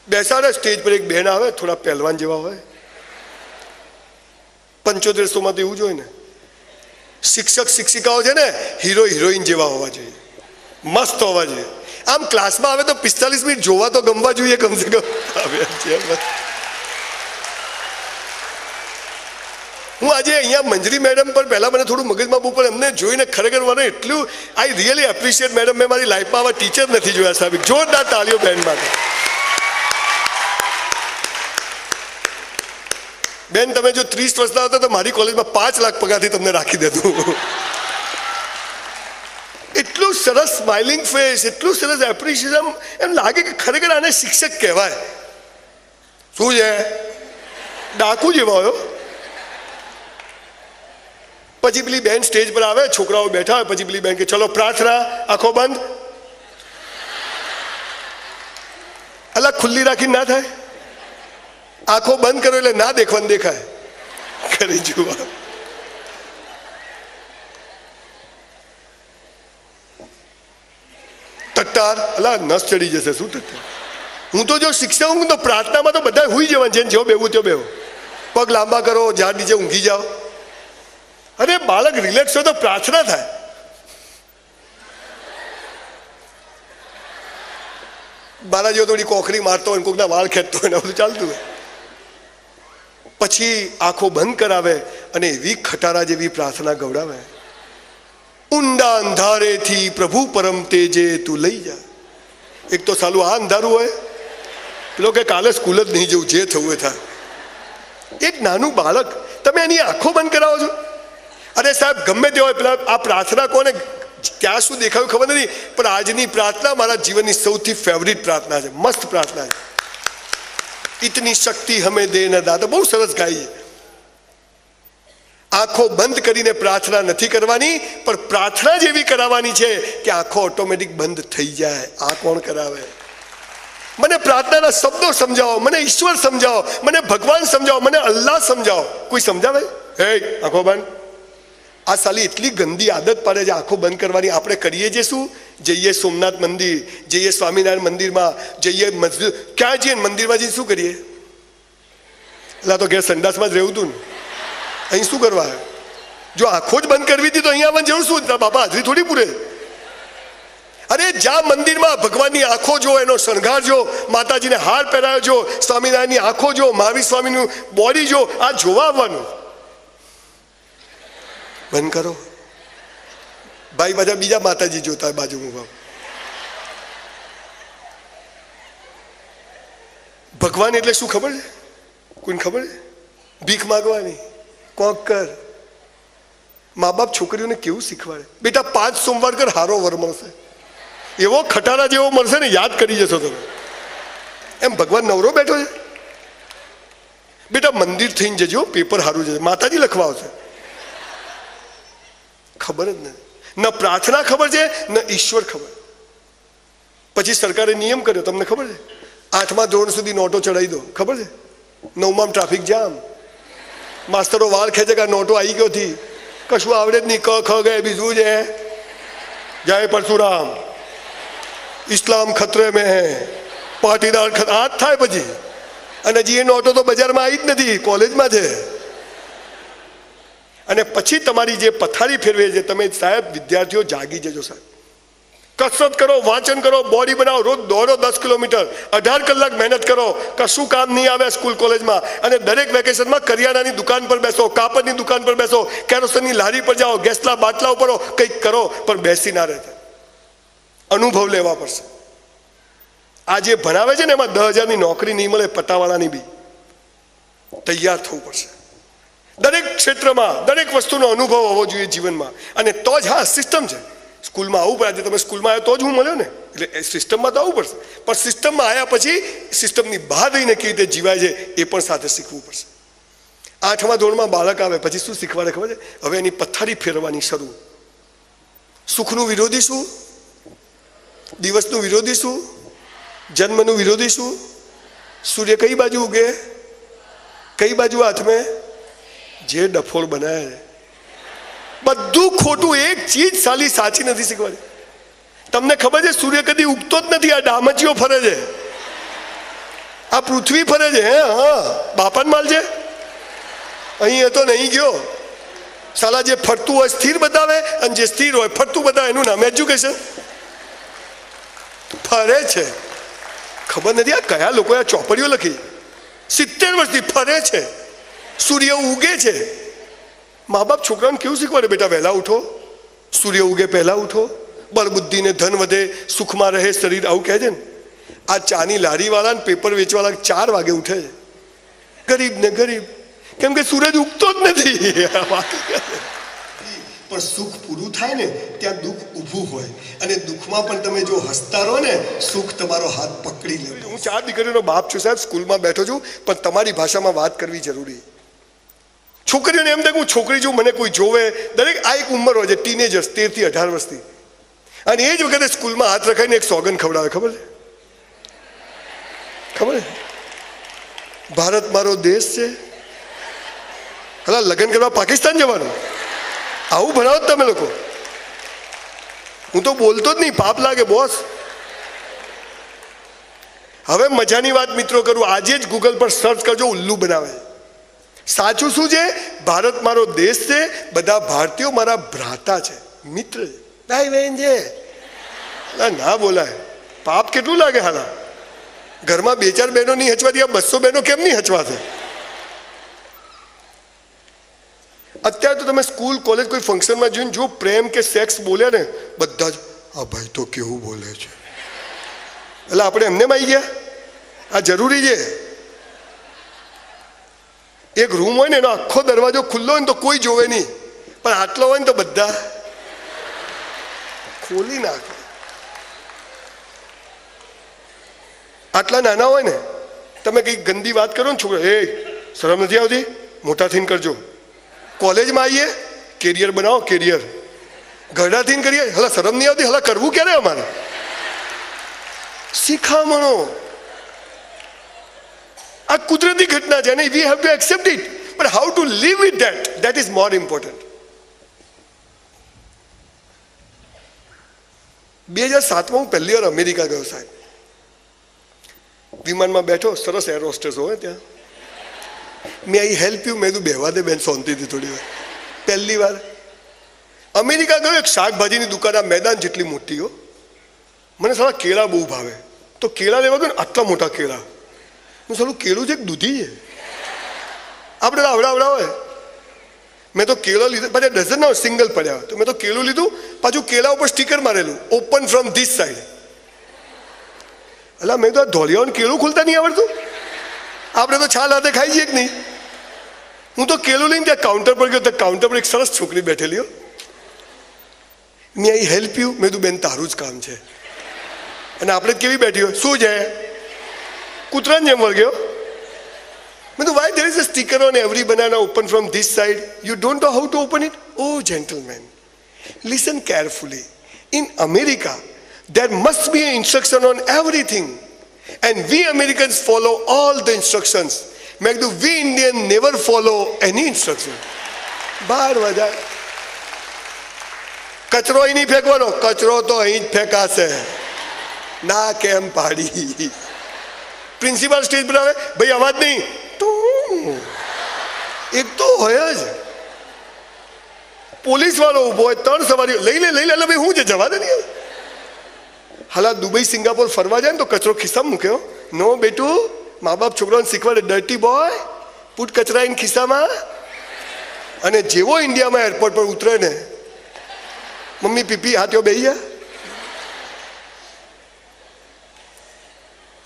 બેસાડે, સ્ટેજ પર એક બહેન આવે, થોડા પહેલવાન જેવા હોય. 7500માં તો એવું જ હોય ને. શિક્ષક શિક્ષિકાઓ છે ને, હીરો હિરોઈન જેવા હોવા જોઈએ, મસ્ત હોવા જોઈએ. આમ ક્લાસમાં આવે તો 45 મિનિટ જોવા તો ગમવા જોઈએ કમસે કમ. હું આજે અહીંયા મંજરી મેડમ પર પહેલા મને થોડું મગજમાં બહુ, પણ એમને જોઈને ખરેખર મને એટલું આઈ રિયલી એપ્રિશિએટ મેડમ. મેં મારી લાઈફમાં આવા ટીચર નથી જોયા સાહેબ. જોરદાર તાળીઓ બેન માટે. બેન તમે જો 30 વર્ષના હતા તો મારી કોલેજમાં 5 લાખ પગારથી તમને રાખી દેતું. એટલું સરસ સ્માઇલિંગ ફેસ, એટલું સરસ એપ્રિશિએશન. એમ લાગે કે ખરેખર આને શિક્ષક કહેવાય. શું છે? ડાકુ જેવા હોય. પછી પેલી બેન સ્ટેજ પર આવે, છોકરાઓ બેઠા હોય, પછી પેલી બેન કે ચલો પ્રાર્થના, આંખો બંધ. અલા ખુલ્લી રાખી ના થાય. આંખો બંધ કરો એટલે ના દેખવાનું દેખાય. કરી જુઓ. ટટ્ટાર, અલા નસ ચડી જશે. શું ટટ્ટાર? હું તો જો શિક્ષક હું તો પ્રાર્થનામાં તો બધા હુઈ જવાનું છે. જેવો બેવું તેવો બેવો, પગ લાંબા કરો, ઝાડ નીચે ઊંઘી જાઓ. અરે બાળક રિલેક્સ હોય તો પ્રાર્થના થાય. મારા જેવો થોડી કોખરી મારતો હોય, કોકના વાળ ખેંચતો હોય ને બધું ચાલતું હોય. પછી આંખો બંધ કરાવે અને એવી ખટારા જેવી પ્રાર્થના ગવડાવે. ઊંડા અંધારેથી પ્રભુ પરમ તેજે તું લઈ જા. એક તો સાલું આ અંધારું હોય, પેલો કે કાલે સ્કૂલ જ નહીં જવું, જે થવું એ થાય. એક નાનું બાળક તમે એની આંખો બંધ કરાવો છો. અરે સાહેબ ગમે તે હોય, પેલા આ પ્રાર્થના કોને ક્યાં શું દેખાયું ખબર નથી, પણ આજની પ્રાર્થના મારા જીવનની સૌથી ફેવરિટ પ્રાર્થના છે. મસ્ત પ્રાર્થના છે. ઇતની શક્તિ હમે દે ન દાતા, બહુ સરસ ગાઈએ. આંખો બંધ કરીને પ્રાર્થના નથી કરવાની, પણ પ્રાર્થના જેવી કરાવવાની છે કે આંખો ઓટોમેટિક બંધ થઈ જાય. આ કોણ કરાવે? મને પ્રાર્થનાના શબ્દો સમજાવો, મને ઈશ્વર સમજાવો, મને ભગવાન સમજાવો, મને અલ્લાહ સમજાવો. કોઈ સમજાવે? હે આંખો બંધ. આ સાલી એટલી ગંદી આદત પાડે છે આંખો બંધ કરવાની. આપણે કરીએ છીએ શું? જઈએ સોમનાથ મંદિર, જઈએ સ્વામિનારાયણ મંદિરમાં, જઈએ મસ્જિદ, ક્યાં જઈએ મંદિરમાં જઈને શું કરીએ? એટલે તો ઘેર સંડાસમાં જ રહેવું હતું ને, અહીં શું કરવા? જો આંખો જ બંધ કરવી હતી તો અહીંયા આવવાની જરૂર શું? બાપા હાજરી થોડી પૂરે. અરે જ્યાં મંદિરમાં ભગવાનની આંખો જો, એનો શણગાર જો, માતાજીને હાર પહેરાયો જો, સ્વામિનારાયણની આંખો જો, મહાવીર સ્વામીનું બોડી જો, આ જોવા આવવાનું. બંધ કરો. ભાઈ બધા બીજા માતાજી જોતા બાજુમાં. ભગવાન એટલે શું ખબર છે? કોઈને ખબર છે? ભીખ માગવાની. કોક કર. મા બાપ છોકરીઓને કેવું શીખવાડે? બેટા 5 સોમવાર કર, હારો વર મળશે. એવો ખટારા જેવો મળશે ને, યાદ કરી જશો તમે. એમ ભગવાન નવરો બેઠો છે? બેટા મંદિર થઈને જજો, પેપર સારું જશે, માતાજી લખવા આવશે. ખબર જ નથી. ન પ્રાર્થના ખબર છે, ન ઈશ્વર ખબર. પછી સરકારે નિયમ કર્યો, તમને ખબર છે? 8મા ધોરણ સુધી નોટો ચડાવી દો. ખબર છે? 9માં ટ્રાફિક જામ. માસ્તરો વાળ ખેંચે કે નોટો આવી ગયો થી, કશું આવડે જ નહીં. ક ખ ગયે બીજું છે. જય પરશુરામ, ઇસ્લામ ખતરે મેં હે, પાટીદાર આ જ થાય પછી. અને હજી એ નોટો તો બજારમાં આવી જ નથી, કોલેજમાં છે. અને પછી તમારી જે પથારી ફેરવે છે, તમે સાહેબ વિદ્યાર્થીઓ જાગી જજો સાહેબ. કસરત કરો, વાંચન કરો, બોડી બનાવો, રોજ દોડો 10 કિલોમીટર, 18 કલાક મહેનત કરો. કશું કામ નહીં આવે સ્કૂલ કોલેજમાં. અને દરેક વેકેશનમાં કરિયાણાની દુકાન પર બેસો, કાપડની દુકાન પર બેસો, કેરોસીનની લારી પર જાઓ, ગેસના બાટલા ઉપર કંઈક કરો, પણ બેસી ના રહેતા. અનુભવ લેવા પડશે. આ જે ભણાવે છે ને, એમાં 10,000ની નોકરી નહીં મળે, પટાવાળાની બી. તૈયાર થવું પડશે. દરેક ક્ષેત્રમાં દરેક વસ્તુનો અનુભવ હોવો જોઈએ જીવનમાં. અને તો જ હા સિસ્ટમ છે. સ્કૂલમાં આવવું પડે. તમે સ્કૂલમાં આવ્યો તો જ હું મળ્યો ને, એટલે સિસ્ટમમાં તો આવવું પડશે. પણ સિસ્ટમમાં આવ્યા પછી સિસ્ટમની બહાર રહીને કેવી રીતે જીવાય છે એ પણ સાથે શીખવું પડશે. 8મા ધોરણમાં બાળક આવે પછી શું શીખવાડે ખબર છે? હવે એની પથારી ફેરવાની શરૂ. સુખનું વિરોધી શું? દિવસનું વિરોધી શું? જન્મનું વિરોધી શું? સૂર્ય કઈ બાજુ ઉગે? કઈ બાજુ હાથમાં? જે ડફોળ બનાવે. બધું ખોટું. એક ચીજ સાલી સાચી નથી શીખવાડી. તમને ખબર છે સૂર્ય કદી ઉગતો જ નથી. આ ડામચીઓ ફરે છે, આ પૃથ્વી ફરે છે. હા, બાપાન માલ છે. અહીં તો નહીં ગયો. સાલા જે ફરતું હોય સ્થિર બતાવે, અને જે સ્થિર હોય ફરતું બતાવે. એનું નામ એજ્યુકેશન. ફરે છે. ખબર નથી આ કયા લોકોએ આ ચોપડીઓ લખી. 70 વર્ષથી ફરે છે. સૂર્ય ઉગે છે. મા બાપ છોકરાઓને કેવું શીખવાડે? બેટા વહેલા ઉઠો, સૂર્ય ઉગે પહેલા ઉઠો, બળ બુદ્ધિ ને ધન વધે, સુખમાં રહે શરીર, આવું કહે છે ને. આ ચાની લારીવાળા ને પેપર વેચવાળા 4 વાગે ઉઠે છે. ગરીબ ને ગરીબ, કેમ કે સૂરજ ઉગતો જ નથી. પણ સુખ પૂરું થાય ને ત્યાં દુઃખ ઊભું હોય. અને દુઃખમાં પણ તમે જો હસતા રહો ને, સુખ તમારો હાથ પકડી લે. હું 4 દીકરીનો બાપ છું સાહેબ, સ્કૂલમાં બેઠો છું, પણ તમારી ભાષામાં વાત કરવી જરૂરી. છોકરીઓને એમ થાય હું છોકરી છું, મને કોઈ જોવે. દરેક આ એક ઉંમર હોય છે, ટીનેજર્સ, 13 થી 18 વર્ષથી. અને એ જ વખતે સ્કૂલમાં હાથ રખાઈને એક સોગન ખવડાવે. ખબર છે? ખબર છે? ભારત મારો દેશ છે. હલા લગ્ન કરવા પાકિસ્તાન જવાનું? આવું ભણાવો તમે લોકો? હું તો બોલતો જ નહીં, પાપ લાગે બોસ. હવે મજાની વાત મિત્રો કરું. આજે જ ગૂગલ પર સર્ચ કરજો, ઉલ્લુ બનાવે. સાચું શું છે? ભારત મારો દેશ છે, બધા ભારતીયો મારા ભ્રાતા છે, મિત્ર છે, ભાઈ બહેન છે. ના બોલાય. પાપ કેટલું લાગે? હાલા ઘરમાં 2-4 બહેનો નહીં હચવાતી, આ 200 બહેનો કેમ નહીં હચવાશે? અત્યારે તો તમે સ્કૂલ કોલેજ કોઈ ફંક્શનમાં જોઈને જો પ્રેમ કે સેક્સ બોલ્યા ને, બધા જ આ ભાઈ તો કેવું બોલે છે. એટલે આપણે એમને આવી ગયા. આ જરૂરી છે. એક રૂમ હોય ને, એનો આખો દરવાજો ખુલ્લો હોય ને તો કોઈ જોવે નહીં, પણ આટલો હોય ને તો બધા ખોલી નાખે. આટલા નાના હોય ને તમે કંઈક ગંદી વાત કરો ને છોકરો, એ શરમ નથી આવતી, મોટા થઈને કરજો. કોલેજમાં આવીએ, કેરિયર બનાવો, કેરિયર. ઘરડા થઈને કરીએ, હલા શરમ નહીં આવતી, હલા કરવું ક્યારે અમારે? શિખામણો. આ કુદરતી ઘટના છે અને we have to accept it, but how to live with that is more important. 2007માં હું પહેલી વાર અમેરિકા ગયો સાહેબ. વિમાનમાં બેઠો, સરસ એર હોસ્ટેસ હોય ત્યાં. મેં આઈ હેલ્પ યુ, મેં કીધું બેહવા દે બેન શાંતિથી થોડી વાર. પહેલી વાર અમેરિકા ગયો, એક શાકભાજીની દુકાન આ મેદાન જેટલી મોટી હો. મને સારા કેળા બહુ ભાવે, તો કેળા લેવા ગયો ને, આટલા મોટા કેળા. હું સારું કેળું છે કે દૂધી છે? આપણે આવડા હોય. મેં તો કેળા લીધા, પછી ડઝન ના સિંગલ પડ્યા, તો મેં તો કેળું લીધું, પાછું કેળા ઉપર સ્ટીકર મારેલું, ઓપન ફ્રોમ ધીસ સાઈડ. એટલે મેં તો આ ધોળિયાઓને કેળું ખોલતા નહીં આવડતું, આપણે તો છાલ હાથે ખાઈ જઈએ કે નહીં. હું તો કેળું લઈને ત્યાં કાઉન્ટર પર ગયો, ત્યાં કાઉન્ટર પર એક સરસ છોકરી બેઠેલી હો. મેં આઈ હેલ્પ યુ, મેં તું બેન તારું જ કામ છે. અને આપણે કેવી બેઠી હોય, શું છે? કૂતરાને જેમ વળગ્યો. મેં તો why there is a sticker on every banana open from this side? You don't know how to open it? Oh gentlemen, listen carefully. In America, there must be an instruction on everything, and we Americans follow all the instructions. મેં કીધું we Indian never follow any instruction. બહાર બધા કચરો અહીં નહીં ફેંકવાનો, કચરો તો અહીં જ ફેંકાશે. ના કેમ પાડી? પ્રિન્સિપાલ સ્ટેજ પર આવે, ભાઈ અવાજ નહીં. એક તો હોય જ પોલીસ વાળો ઉભો હોય, 3 સવારીઓ લઈ લે ભાઈ, હું છે જવા દે નહીં. હાલા દુબઈ સિંગાપોર ફરવા જાય ને તો કચરો ખિસ્સામાં મૂક્યો. નો બેટું, મા બાપ છોકરાઓને શીખવાડે, ડર્ટી બોય પુટ કચરા ઇન ખિસ્સામાં. અને જેવો ઇન્ડિયામાં એરપોર્ટ પર ઉતરે ને, મમ્મી પીપી હાથો બેહી ગયા.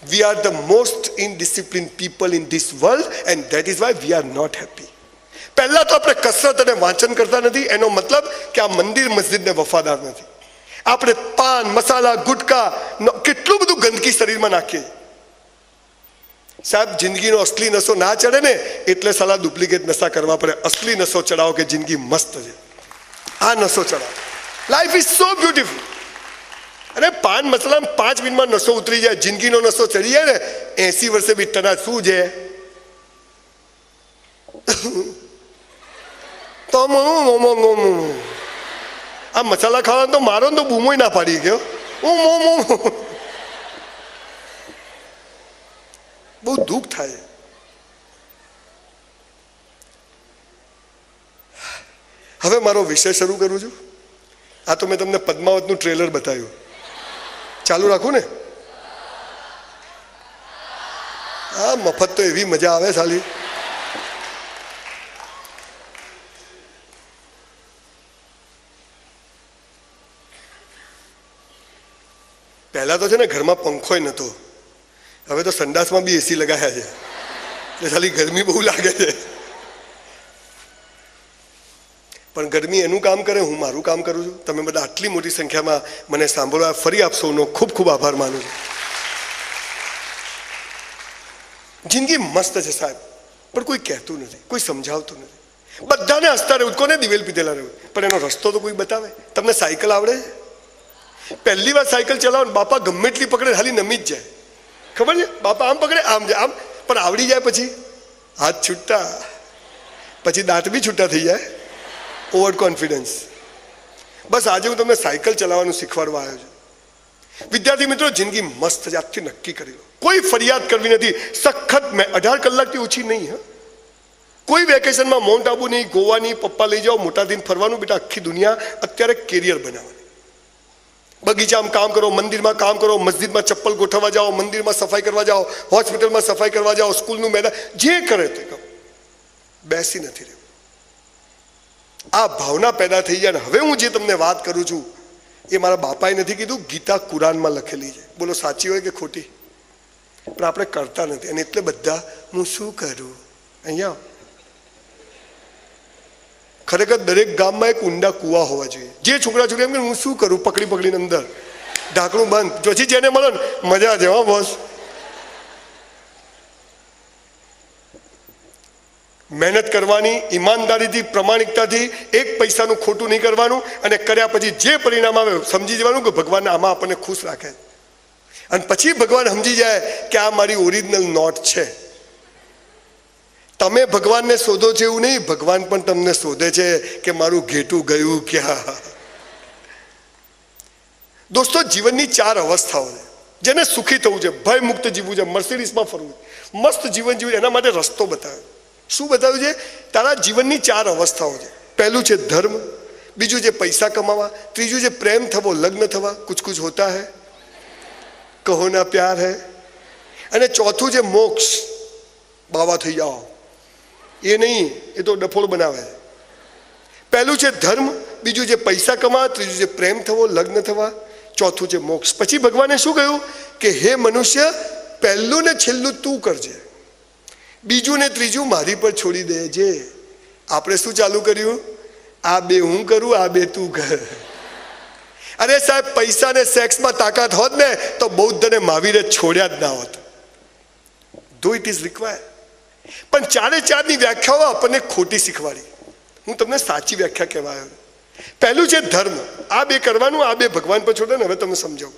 We are the most indisciplined people in this world, and that is why we are not happy. પહેલા તો આપણે કસરત અને વાંચન કરતા નથી, એનો મતલબ કે આ મંદિર મસ્જિદને વફાદાર નથી. આપણે પાન મસાલા ગુટકા કેટલું બધું ગંદકી શરીરમાં નાખીએ. સાહેબ જિંદગીનો અસલી નશો ના ચડે ને, એટલે સાલા ડુપ્લિકેટ નશા કરવા પડે. અસલી નશો ચડાવો કે જિંદગી મસ્ત છે, આ નશો ચડાવો. Life is so beautiful. અને પાન મસાલા 5 મિનિટમાં નશો ઉતરી જાય, જિંદગીનો નશો ચડી જાય ને 80 વર્ષે બી ટના શું છે? તો આ મસાલા ખાવાનું તો મારો તો બૂમોય ના પાડી ગયો. બહુ દુઃખ થાય. હવે મારો વિષય શરૂ કરું છું. આ તો મેં તમને પદ્માવતનું ટ્રેલર બતાવ્યું. ચાલુ રાખું ને? હા, મફત તો એવી મજા આવે સાલી. પહેલા તો છે ને ઘરમાં પંખોય નહોતો, હવે તો સંડાસમાં બી એસી લગાવ્યા છે, એટલે સાલી ગરમી બહુ લાગે છે. પણ ગરમી એનું કામ કરે, હું મારું કામ કરું છું. તમે બધા આટલી મોટી સંખ્યામાં મને સાંભળવા ફરી આપ સૌનો ખૂબ ખૂબ આભાર માનું છું. જિંદગી મસ્ત છે સાહેબ, પણ કોઈ કહેતું નથી, કોઈ સમજાવતું નથી. બધાને હસતા રહેવું, કોને દિવેલ પીધેલા રહેવું, પણ એનો રસ્તો તો કોઈ બતાવે. તમને સાયકલ આવડે? પહેલી વાર સાયકલ ચલાવો ને બાપા ગમે એટલી પકડે ખાલી નમી જ જાય. ખબર છે? બાપા આમ પકડે આમ જાય, આમ. પણ આવડી જાય પછી હાથ છૂટા, પછી દાંત બી છૂટા થઈ જાય. Over confidence. બસ આજે હું તમને સાયકલ ચલાવવાનું શીખવાડવા આવ્યો છું. વિદ્યાર્થી મિત્રો, જિંદગી મસ્ત છે, આજથી નક્કી કરી લો. કોઈ ફરિયાદ કરવી નથી. સખત 18 કલાકથી ઓછી નહીં. હા, કોઈ વેકેશનમાં માઉન્ટ આબુ નહીં, ગોવા નહીં, પપ્પા લઈ જાઓ, મોટા દિન ફરવાનું. બેટા આખી દુનિયા અત્યારે કેરિયર બનાવવાની. બગીચામાં કામ કરો, મંદિરમાં કામ કરો, મસ્જિદમાં ચપ્પલ ગોઠવવા જાઓ, મંદિરમાં સફાઈ કરવા જાઓ, હોસ્પિટલમાં સફાઈ કરવા જાઓ, સ્કૂલનું મેદાન જે કરે તે કરો. બેસી નથી રહ્યું. આ ભાવના પેદા થઈ જાય. હવે હું જે તમને વાત કરું છું એ મારા બાપાએ નથી કીધું, ગીતા કુરાનમાં લખેલી છે. બોલો સાચી હોય કે ખોટી? પણ આપણે કરતા નથી. અને એટલે બધા હું શું કરું. અહીંયા ખરેખર દરેક ગામમાં એક ઊંડા કુવા હોવા જોઈએ. જે છોકરા છોકરી એમ કે હું શું કરું, પકડી પકડીને અંદર ઢાંકણું બંધ. પછી જેને મળે ને મજા છે. હા બોસ, મહેનત કરવાની, ઈમાનદારીથી, પ્રમાણિકતાથી, એક પૈસાનું ખોટું નહીં કરવાનું, અને કર્યા પછી જે પરિણામ આવે સમજી જવાનું કે ભગવાન આમાં આપણને ખુશ રાખે. અને પછી ભગવાન સમજી જાય કે આ મારી ઓરિજિનલ નોટ છે. તમે ભગવાનને શોધો છો એવું નહીં, ભગવાન પણ તમને શોધે છે કે મારું ઘેટું ગયું ક્યાં. દોસ્તો, જીવનની 4 અવસ્થાઓ છે. જેને સુખી થવું છે, ભય મુક્ત જીવવું છે, મર્સિડીઝમાં ફરવું, મસ્ત જીવન જીવવું, એના માટે રસ્તો બતાવ્યો. શું બતાવ્યું છે? તારા જીવનની 4 અવસ્થાઓ છે. પહેલું છે ધર્મ, બીજું છે પૈસા કમાવા, ત્રીજું છે પ્રેમ થવો, લગ્ન થવા, કુછ કુછ હોતા હૈ, કહો ના પ્યાર હૈ, અને ચોથું છે મોક્ષ, બાવા થઈ જાઓ. એ નહીં, એ તો ડફોળ બનાવે. પહેલું છે ધર્મ, બીજું છે પૈસા કમાવા, ત્રીજું છે પ્રેમ થવો, લગ્ન થવા, ચોથું છે મોક્ષ. પછી ભગવાને શું કહ્યું કે હે મનુષ્ય, પહેલું ને છેલ્લું તું કરજે, બીજું ને ત્રીજું મારી પર છોડી દેજે. આપણે શું ચાલુ કર્યું? આ 2 હું કરું, આ 2 તું કર. અરે સાહેબ, પૈસા ને સેક્સમાં તાકાત હોત ને તો બૌદ્ધ ને મહાવીરે છોડ્યા જ ના હોત. ધો ઇટ ઇઝ રિક્વાયર્ડ. પણ 4-4ની વ્યાખ્યાઓ આપણને ખોટી શીખવાડી. હું તમને સાચી વ્યાખ્યા કહેવાય. પહેલું છે ધર્મ, આ 2 કરવાનું, આ 2 ભગવાન પર છોડે ને. હવે તમે સમજો,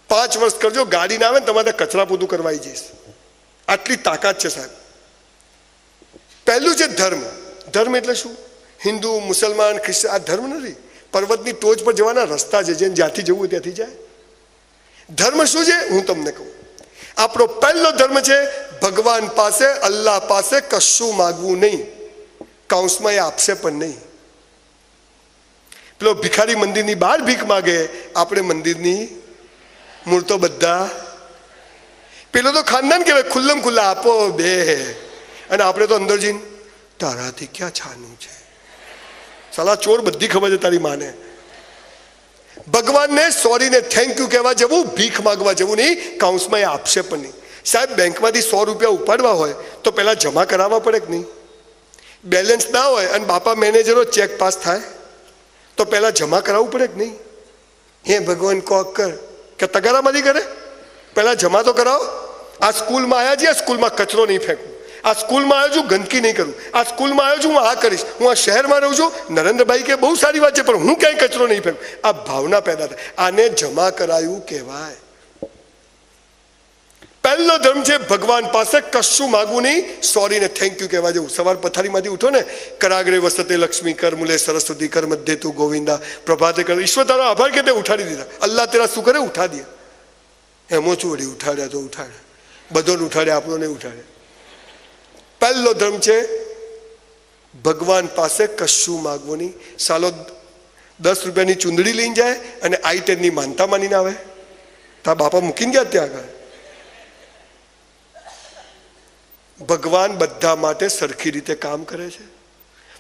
5 વર્ષ કરજો, ગાડી ના આવે ને તમારે કચરા પોતું કરવા આવી જઈશ. આટલી તાકાત છે સાહેબ. પહેલું છે ધર્મ. ધર્મ એટલે શું? હિન્દુ, મુસલમાન, ખ્રિસ્તી, આ ધર્મ નથી. પર્વતની ટોચ પર જવાના રસ્તા છે, જેને જ્યાંથી જવું ત્યાંથી જાય. ધર્મ શું છે હું તમને કહું. આપણો પહેલો ધર્મ છે ભગવાન પાસે, અલ્લાહ પાસે કશું માગવું નહીં. કાઉન્સમાં એ આપશે પણ નહીં. પેલો ભિખારી મંદિરની બહાર ભીખ માગે, આપણે મંદિરની મૂર્તો બધા. પેલો તો ખાનદાન કહેવાય, ખુલ્લમ ખુલ્લા આપો બે, અને આપણે તો અંદર જઈને તારાથી ક્યાં છાનું છે. સાલા ચોર, બધી ખબર છે તારી માને. ભગવાનને સોરી ને થેન્ક યુ કહેવા જવું, ભીખ માગવા જવું નહીં. કાઉન્સમાં એ આપશે પણ નહીં. સાહેબ, બેંકમાંથી 100 રૂપિયા ઉપાડવા હોય તો પહેલાં જમા કરાવવા પડે કે નહીં? બેલેન્સ ના હોય અને બાપા મેનેજરો ચેક પાસ થાય તો પહેલાં જમા કરાવવું પડે કે નહીં? હે ભગવાન કોક કર, કે તગારામાંથી કરે? પહેલાં જમા તો કરાવો. આ સ્કૂલમાં આવ્યા છીએ, આ સ્કૂલમાં કચરો નહીં ફેંકવું. આ સ્કૂલમાં આવ્યો છું, ગંદકી નહીં કરું. આ સ્કૂલમાં આવ્યો છું, હું આ કરીશ. હું આ શહેરમાં રહું છું, નરેન્દ્રભાઈ કે બહુ સારી વાત છે, પણ હું ક્યાંય કચરો નહીં ફેંકું. આ ભાવના પેદા થાય. આને જમા કરાયું કહેવાય. પહેલો ધર્મ છે ભગવાન પાસે કશું માગવું નહીં, સોરી ને થેન્ક યુ કહેવા જવું. સવાર પથારીમાંથી ઉઠો ને, કરાગ્રે વસતે લક્ષ્મી, કર મુલે સરસ્વતી, કર મધ્ય તું ગોવિંદા, પ્રભાતે કર. ઈશ્વર તારો આભાર કે તે ઉઠાડી દીધા. અલ્લાહ તેરા શું કરે? ઉઠા દે. એમો છું વળી, ઉઠાડ્યા તો ઉઠાડ્યા, બધોને ઉઠાડ્યા, આપણો નહીં ઉઠાડ્યા. પહેલો ધર્મ છે ભગવાન પાસે કશું માગવું નહીં. સાલો 10 રૂપિયાની ચૂંદડી લઈને જાય અને I-10ની માનતા માનીને આવે. તારા બાપા મૂકીને ગયા ત્યાં આગળ. ભગવાન બધા માટે સરખી રીતે કામ કરે છે.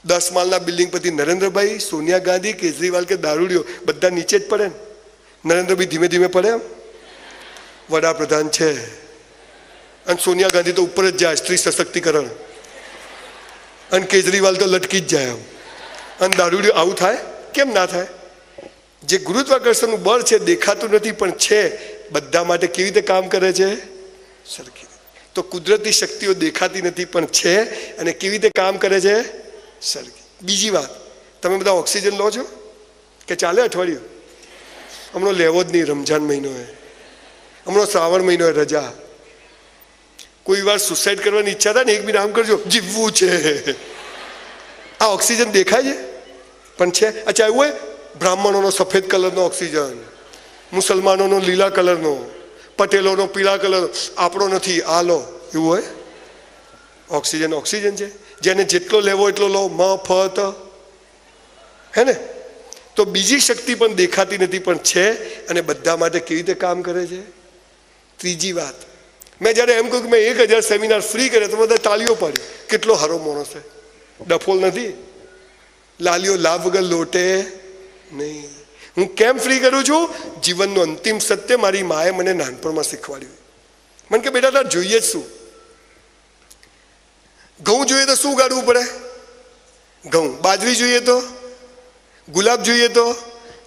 10 માળના બિલ્ડિંગ પરથી નરેન્દ્રભાઈ, સોનિયા ગાંધી, કેજરીવાલ કે દારૂડિયો બધા નીચે જ પડે ને. નરેન્દ્રભાઈ ધીમે ધીમે પડે, એમ વડાપ્રધાન છે. અને સોનિયા ગાંધી તો ઉપર જ જાય, સ્ત્રી સશક્તિકરણ. અને કેજરીવાલ તો લટકી જ જાય. અને દારૂડિયો આવું થાય કેમ ના થાય? જે ગુરુત્વાકર્ષણનું બળ છે દેખાતું નથી પણ છે. બધા માટે કેવી રીતે કામ કરે છે? સરખી. તો કુદરતી શક્તિઓ દેખાતી નથી પણ છે, અને કેવી રીતે કામ કરે છે? સરખી. બીજી વાત, તમે બધા ઓક્સિજન લો છો કે ચાલે અઠવાડિયું? હમણાં લેવો જ નહીં, રમજાન મહિનો હોય, હમણાં શ્રાવણ મહિનો હોય, રજા. કોઈ વાર સુસાઇડ કરવાની ઈચ્છા થાય ને, એક મિનિટ આમ કરજો, જીવવું છે. આ ઓક્સિજન દેખાય છે પણ છે. અચ્છા, એવું હોય બ્રાહ્મણોનો સફેદ કલરનો ઓક્સિજન, મુસલમાનોનો લીલા કલરનો, પટેલોનો પીળા કલર, આપણો નથી, આ લો, એવું હોય? ઓક્સિજન ઓક્સિજન છે, જેને જેટલો લેવો એટલો લો, મફત, હે ને? તો બીજી શક્તિ પણ દેખાતી નથી પણ છે, અને બધા માટે કેવી રીતે કામ કરે છે? ત્રીજી વાત, મેં જ્યારે એમ કહ્યું કે મેં 1000 સેમિનાર ફ્રી કર્યા તો બધા તાળીઓ પાડી. કેટલો હારો માણસ છે, ડફોલ નથી. લાલીઓ લાભ વગર લોટે નહીં. હું કેમ ફ્રી કરું છું? જીવનનું અંતિમ સત્ય મારી માએ મને નાનપણમાં શીખવાડ્યું. મને કે બેટા તાર જોઈએ જ શું? ઘઉં જોઈએ તો શું ઉગાડવું પડે? ઘઉં. બાજરી જોઈએ તો, ગુલાબ જોઈએ તો,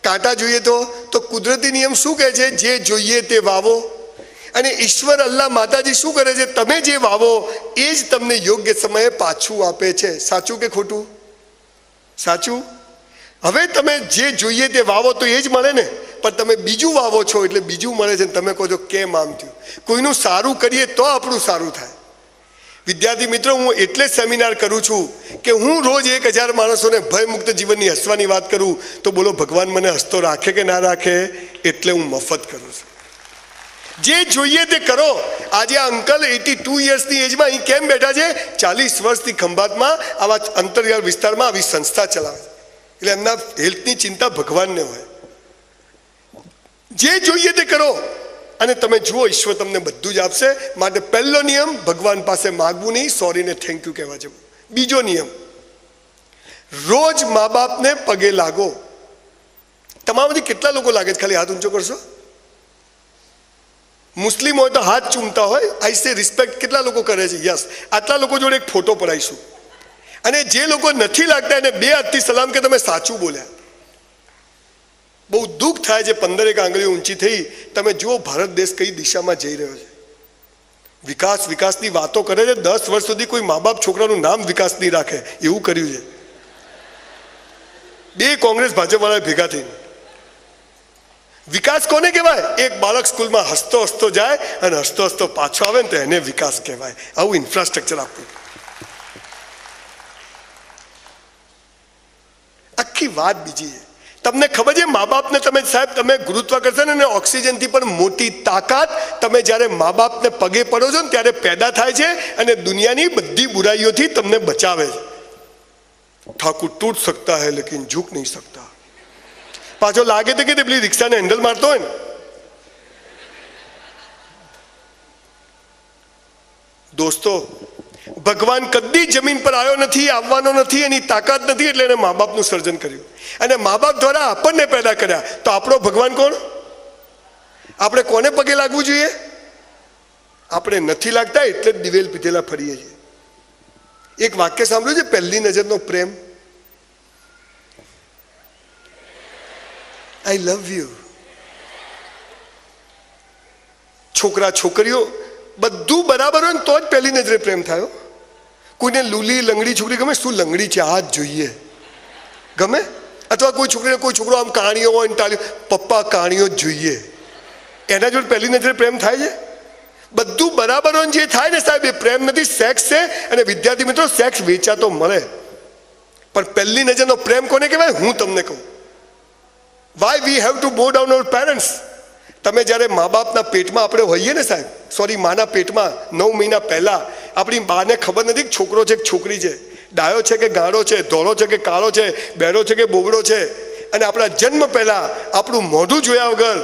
કાંટા જોઈએ તો કુદરતી નિયમ શું કહે છે? જે જોઈએ તે વાવો. અને ઈશ્વર અલ્લાહ માતાજી શું કરે છે? તમે જે વાવો એ જ તમને યોગ્ય સમયે પાછું આપે છે. સાચું કે ખોટું? સાચું. હવે તમે જે જોઈએ તે વાવો તો એ જ મળે ને, પણ તમે બીજું વાવો છો એટલે બીજું મળે છે. તમે કહો છો કેમ આમ થયું? કોઈનું સારું કરીએ તો આપણું સારું થાય. વિદ્યાર્થી મિત્રો, હું એટલે સેમિનાર કરું છું કે હું રોજ 1000 માણસોને ભયમુક્ત જીવનની હસવાની વાત કરું તો બોલો ભગવાન મને હસતો રાખે કે ના રાખે? એટલે હું મફત કરું છું. જે જોઈએ તે કરો. આજે આ અંકલ 82 યર્સની એજમાં અહીં કેમ બેઠા છે? 40 વર્ષથી ખંભાતમાં આવા અંતરિયાળ વિસ્તારમાં આવી સંસ્થા ચલાવે છે. એટલે એમના હેલ્થની ચિંતા ભગવાનને હોય. જે જોઈએ તે કરો અને તમે જુઓ ઈશ્વર તમને બધું જ આપશે. માટે પહેલો નિયમ, ભગવાન પાસે માગવું નહીં, સોરીને થેન્ક યુ કહેવા જવું. બીજો નિયમ, રોજ મા બાપને પગે લાગો. તમારામાંથી કેટલા લોકો લાગે છે? ખાલી હાથ ઊંચો કરશો. મુસ્લિમ હોય તો હાથ ચૂમતા હોય. આઈ સે રિસ્પેક્ટ. કેટલા લોકો કરે છે? યસ. આટલા લોકો જોડે એક ફોટો પડાવીશું. અને જે લોકો નથી લાગતા એને 2 હાથથી સલામ કે તમે સાચું બોલ્યા. બહુ દુઃખ થાય છે. 15 આંગળીઓ ઊંચી થઈ. તમે જુઓ ભારત દેશ કઈ દિશામાં જઈ રહ્યો છે. વિકાસની વાતો કરે છે. 10 વર્ષ સુધી કોઈ મા બાપ છોકરાનું નામ વિકાસ નહીં રાખે એવું કર્યું છે. 2 કોંગ્રેસ ભાજપ વાળા ભેગા થઈને. વિકાસ કોને કહેવાય? એક બાળક સ્કૂલમાં હસતો હસતો જાય અને હસતો હસતો પાછો આવે ને તો એને વિકાસ કહેવાય. આવું ઇન્ફ્રાસ્ટ્રક્ચર આપવું. આખી વાત બીજી છે. તમને ખબર છે મા બાપને તમે સાહેબ તમે ગુરુત્વાકર્ષણ અને ઓક્સિજનથી પણ મોટી તાકાત તમે જ્યારે મા બાપને પગે પડો છો ને ત્યારે પેદા થાય છે અને દુનિયાની બધી બુરાઈઓથી તમને બચાવે છે. ઠાકુર તૂટ સકતા હૈ લેકિન ઝુક નહીં સકતા. પાછો લાગે તો કે પેલી રિક્ષાને હેન્ડલ મારતો હોય ને. દોસ્તો, ભગવાન કદી જમીન પર આવ્યો નથી, આવવાનો નથી, એની તાકાત નથી, એટલે એને મા બાપનું સર્જન કર્યું અને મા બાપ દ્વારા આપણને પેદા કર્યા. તો આપણો ભગવાન કોણ? આપણે કોને પગે લાગવું જોઈએ? આપણે નથી લાગતા એટલે જ દિવેલ પીધેલા ફરીએ છીએ. એક વાક્ય સાંભળ્યું છે, પહેલી નજરનો પ્રેમ. આઈ લવ યુ. છોકરા છોકરીઓ બધું બરાબર હોય ને તો જ પહેલી નજરે પ્રેમ થયો. કોઈને લૂલી લંગડી છોકરી ગમે? શું લંગડી છે આ જ જોઈએ ગમે? અથવા કોઈ છોકરીને કોઈ છોકરો આમ કાણીઓ હોય ને ટાળ્યો, પપ્પા કાણીઓ જ જોઈએ. એના જોડે પહેલી નજરે પ્રેમ થાય છે? બધું બરાબર હોય જે થાય ને સાહેબ એ પ્રેમ નથી, સેક્સ છે. અને વિદ્યાર્થી મિત્રો, સેક્સ વેચાતો મળે પણ પહેલી નજરનો પ્રેમ કોને કહેવાય? હું તમને કહું. વાય વી હેવ ટુ બો ડાઉન અવર પેરેન્ટ્સ. તમે જ્યારે મા બાપના પેટમાં આપણે હોઈએ ને સાહેબ, સોરી માના પેટમાં 9 મહિના પહેલા આપણી બાને ખબર નથી કે છોકરો છે કે છોકરી છે, ડાયો છે કે ગાળો છે, ધોળો છે કે કાળો છે, બેડો છે કે બોબડો છે. અને આપણા જન્મ પહેલા આપણું મોઢું જોયા વગર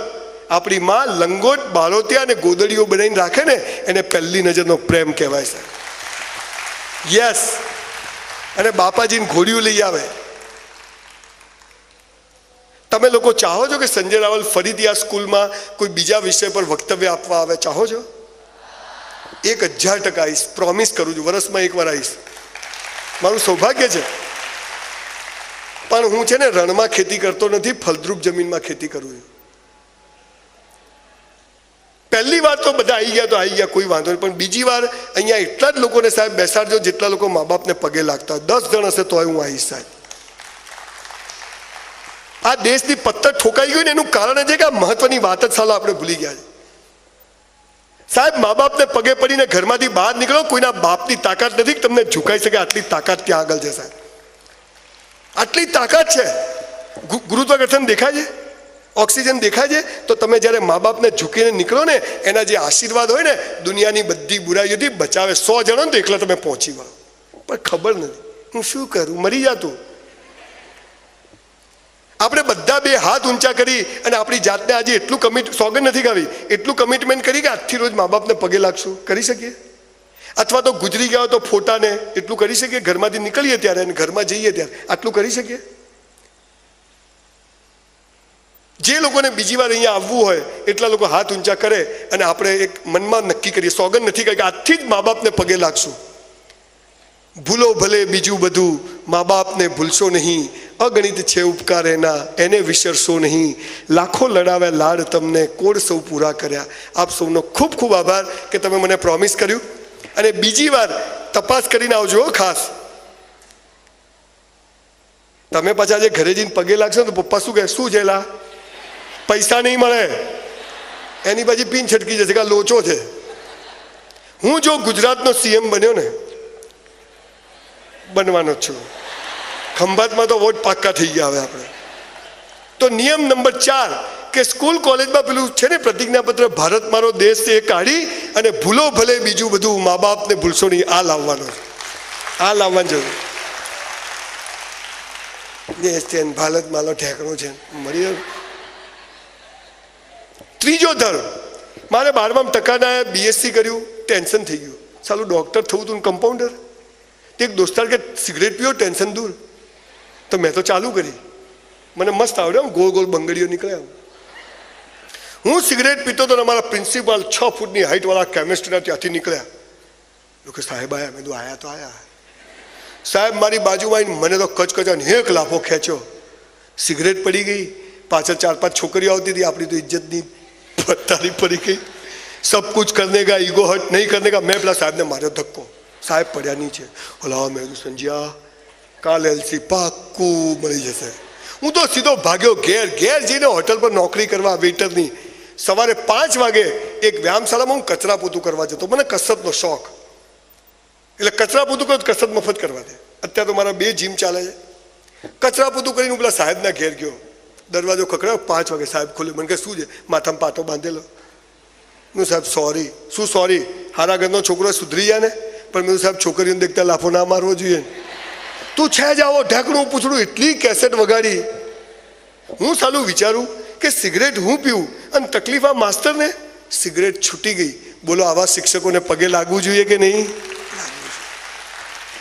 આપણી માં લંગોટ, બાળોતિયા અને ગોદડીઓ બનાવીને રાખે ને એને પહેલી નજરનો પ્રેમ કહેવાય સાહેબ. યસ. અને બાપાજીને ઘોડીઓ લઈ આવે. તમે લોકો ચાહો છો કે સંજય રાવલ ફરીથી આ સ્કૂલમાં કોઈ બીજા વિષય પર વક્તવ્ય આપવા આવે? ચાહો છો? 1000% આવીશ. પ્રોમિસ કરું છું, વર્ષમાં એકવાર આવીશ. મારું સૌભાગ્ય છે. પણ હું છે ને રણમાં ખેતી કરતો નથી, ફળદ્રુપ જમીનમાં ખેતી કરું છું. પહેલી વાર તો બધા આવી ગયા તો આવી ગયા, કોઈ વાંધો નહીં. પણ બીજી વાર અહીંયા એટલા જ લોકોને સાહેબ બેસાડજો જેટલા લોકો મા બાપને પગે લાગતા હોય. 10 જણ હશે તોય હું આવીશ સાહેબ. આ દેશની પત્તર ઠોકાઈ ગયું ને એનું કારણ છે કે આ મહત્વની વાત જ સાલા આપણે ભૂલી ગયા છે સાહેબ. મા બાપને પગે પડીને ઘરમાંથી બહાર નીકળો. કોઈના બાપની તાકાત નથી કે તમને ઝુકાઈ શકે. આટલી તાકાત ક્યાં આગળ છે સાહેબ? આટલી તાકાત છે. ગુરુત્વાકર્ષણ દેખાય છે, ઓક્સિજન દેખાય છે. તો તમે જ્યારે મા બાપને ઝૂકીને નીકળો ને એના જે આશીર્વાદ હોય ને દુનિયાની બધી બુરાઈઓથી બચાવે. 100 જણો ને તો એકલા તમે પહોંચી વળો. પણ ખબર નથી હું શું કરું, મરી જાતું. આપણે બધા 2 હાથ ઊંચા કરી અને આપણી જાતને આજે એટલું સોગંદ નથી ખાવી, એટલું કમિટમેન્ટ કરી કે આજથી રોજ મા બાપને પગે લાગશું. કરી શકીએ? અથવા તો ગુજરી ગયા તો ફોટાને એટલું કરી શકીએ? ઘરમાંથી નીકળીએ ત્યારે અને ઘરમાં જઈએ ત્યારે આટલું કરી શકીએ? જે લોકોને બીજી વાર અહીંયા આવવું હોય એટલા લોકો હાથ ઊંચા કરે અને આપણે એક મનમાં નક્કી કરીએ, સોગંદ નથી કરી કે આજથી જ મા બાપને પગે લાગશું. ભૂલો ભલે બીજું બધું, મા બાપને ભૂલશો નહીં. અગણિત છે ઉપકાર એના, એને વિસરશો નહીં. લાખો લડાવ્યા લાડ તમને, કોડ સૌ પૂરા કર્યા. આપ સૌનો ખૂબ ખૂબ આભાર કે તમે મને પ્રોમિસ કર્યું. અને બીજી વાર તપાસ કરીને આવજો ખાસ. તમે પાછા જે ઘરે જઈને પગે લાગશો તો પપ્પા શું કહે, શું છે લા, પૈસા નહીં મળે. એની પછી પીન છટકી જશે કે લોચો છે. હું જો ગુજરાતનો સીએમ બન્યો ને, બનવાનો જ છું. ખંભાતમાં તો વોટ પાક્કા થઈ ગયા હવે આપણે તો. નિયમ નંબર 4 કે સ્કૂલ કોલેજમાં પેલું છે ને પ્રતિજ્ઞાપત્ર, ભારત મારો દેશ છે, એ કાઢી અને ભૂલો ભલે બીજું બધું, મા બાપને ભૂલશો નહીં, આ લાવવાનો છે. આ લાવવાની જરૂર. દેશ છે, ભારત મારો ઠેકણો છે, મળી. ત્રીજો ધર્મ, મારે 12માં ટકા ના બીએસસી કર્યું, ટેન્શન થઈ ગયું. સાલું ડૉક્ટર થવું હતું, કમ્પાઉન્ડર. એક દોસ્તાર કે સિગરેટ પીઓ ટેન્શન દૂર, તો મેં તો ચાલુ કરી. મને મસ્ત આવડે, ગોળ ગોળ બંગડીઓ નીકળે. હું સિગરેટ પીતો તો અમારા પ્રિન્સિપાલ 6 ફૂટની હાઇટવાળા કેમિસ્ટ્રીના ત્યાંથી નીકળ્યા. લોકો સાહેબ આયા. મેં તો આયા તો આયા. સાહેબ મારી બાજુમાં આવીને મને તો કચકચાને એક લાફો ખેંચ્યો. સિગરેટ પડી ગઈ, પાછળ 4-5 છોકરીઓ આવતી હતી. આપણી તો ઇજ્જતની પત્તારી પડી ગઈ. સબ કુછ કરને કા, ઈગો હટ નહીં કરને કા. મેં પેલા સાહેબને માર્યો ધક્કો. સાહેબ પડ્યા નીચે. ઓલા મેં સંજ્યા કાલ એલસી પાક્કું મળી જશે. હું તો સીધો ભાગ્યો ઘેર. ઘેર જઈને હોટલ પર નોકરી કરવા વેઇટરની. સવારે 5 વાગે એક વ્યાયામશાળામાં હું કચરા પોતું કરવા જતો. મને કસરતનો શોખ, એટલે કચરા પોતું કરો, કસરત મફત કરવા દે. અત્યારે તો મારા 2 જીમ ચાલે છે. કચરા પોતું કરીને હું પેલા સાહેબના ઘેર ગયો. દરવાજો ખખડાયો. 5 વાગે સાહેબ ખોલ્યો. મને કહે શું છે? માથામાં પાટો બાંધેલો. હું સાહેબ સોરી. શું સોરી? હારા ઘરનો છોકરો સુધરી જાય ને. પણ મેં સાહેબ છોકરીઓને દેખતા લાફો ના મારવો જોઈએ. તું છે જ આવો ઢાંકણું પૂછડું, એટલી કેસેટ વગાડી. હું સાલું વિચારું કે સિગરેટ હું પીવું અને તકલીફ આ માસ્તરને. સિગરેટ છૂટી ગઈ. બોલો આવા શિક્ષકોને પગે લાગવું જોઈએ કે નહીં?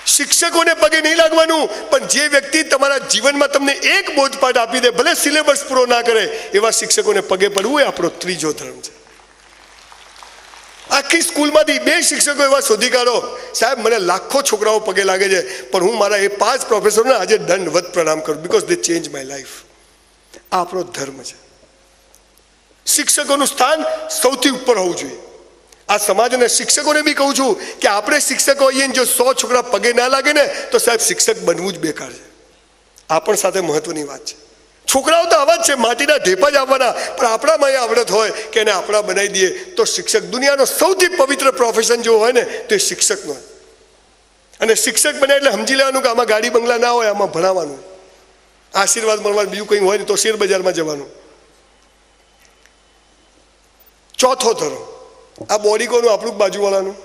શિક્ષકોને પગે નહીં લાગવાનું, પણ જે વ્યક્તિ તમારા જીવનમાં તમને એક બોધપાઠ આપી દે, ભલે સિલેબસ પૂરો ના કરે, એવા શિક્ષકોને પગે પડવું એ આપણો ત્રીજો ધર્મ છે. આખી સ્કૂલમાંથી 2 શિક્ષકો એવા શોધી કાઢો. સાહેબ મને લાખો છોકરાઓ પગે લાગે છે, પણ હું મારા એ 5 પ્રોફેસરોને આજે દંડવત પ્રણામ કરું, because they change my life. આ આપણો ધર્મ છે. શિક્ષકોનું સ્થાન સૌથી ઉપર હોવું જોઈએ. આ સમાજને શિક્ષકોને બી કહું છું કે આપણે શિક્ષકો હોઈએ ને જો 100 છોકરા પગે ના લાગે ને તો સાહેબ શિક્ષક બનવું જ બેકાર છે. આ પણ સાથે મહત્વની વાત છે. છોકરાઓ તો આવા જ છે, માટીના ઢેપા જ આવવાના, પણ આપણામાં એ આવડત હોય કે એને આપણા બનાવી દઈએ તો શિક્ષક. દુનિયાનો સૌથી પવિત્ર પ્રોફેશન જો હોય ને તો એ શિક્ષકનો હોય. અને શિક્ષક બને એટલે સમજી લેવાનું કે આમાં ગાડી બંગલા ના હોય, આમાં ભણાવવાનું, આશીર્વાદ મળવાનું, બીજું કંઈ હોય ને તો શેર બજારમાં જવાનું. ચોથો ધર્મ, આ બોડી કોનું? આપણું બાજુવાળાનું.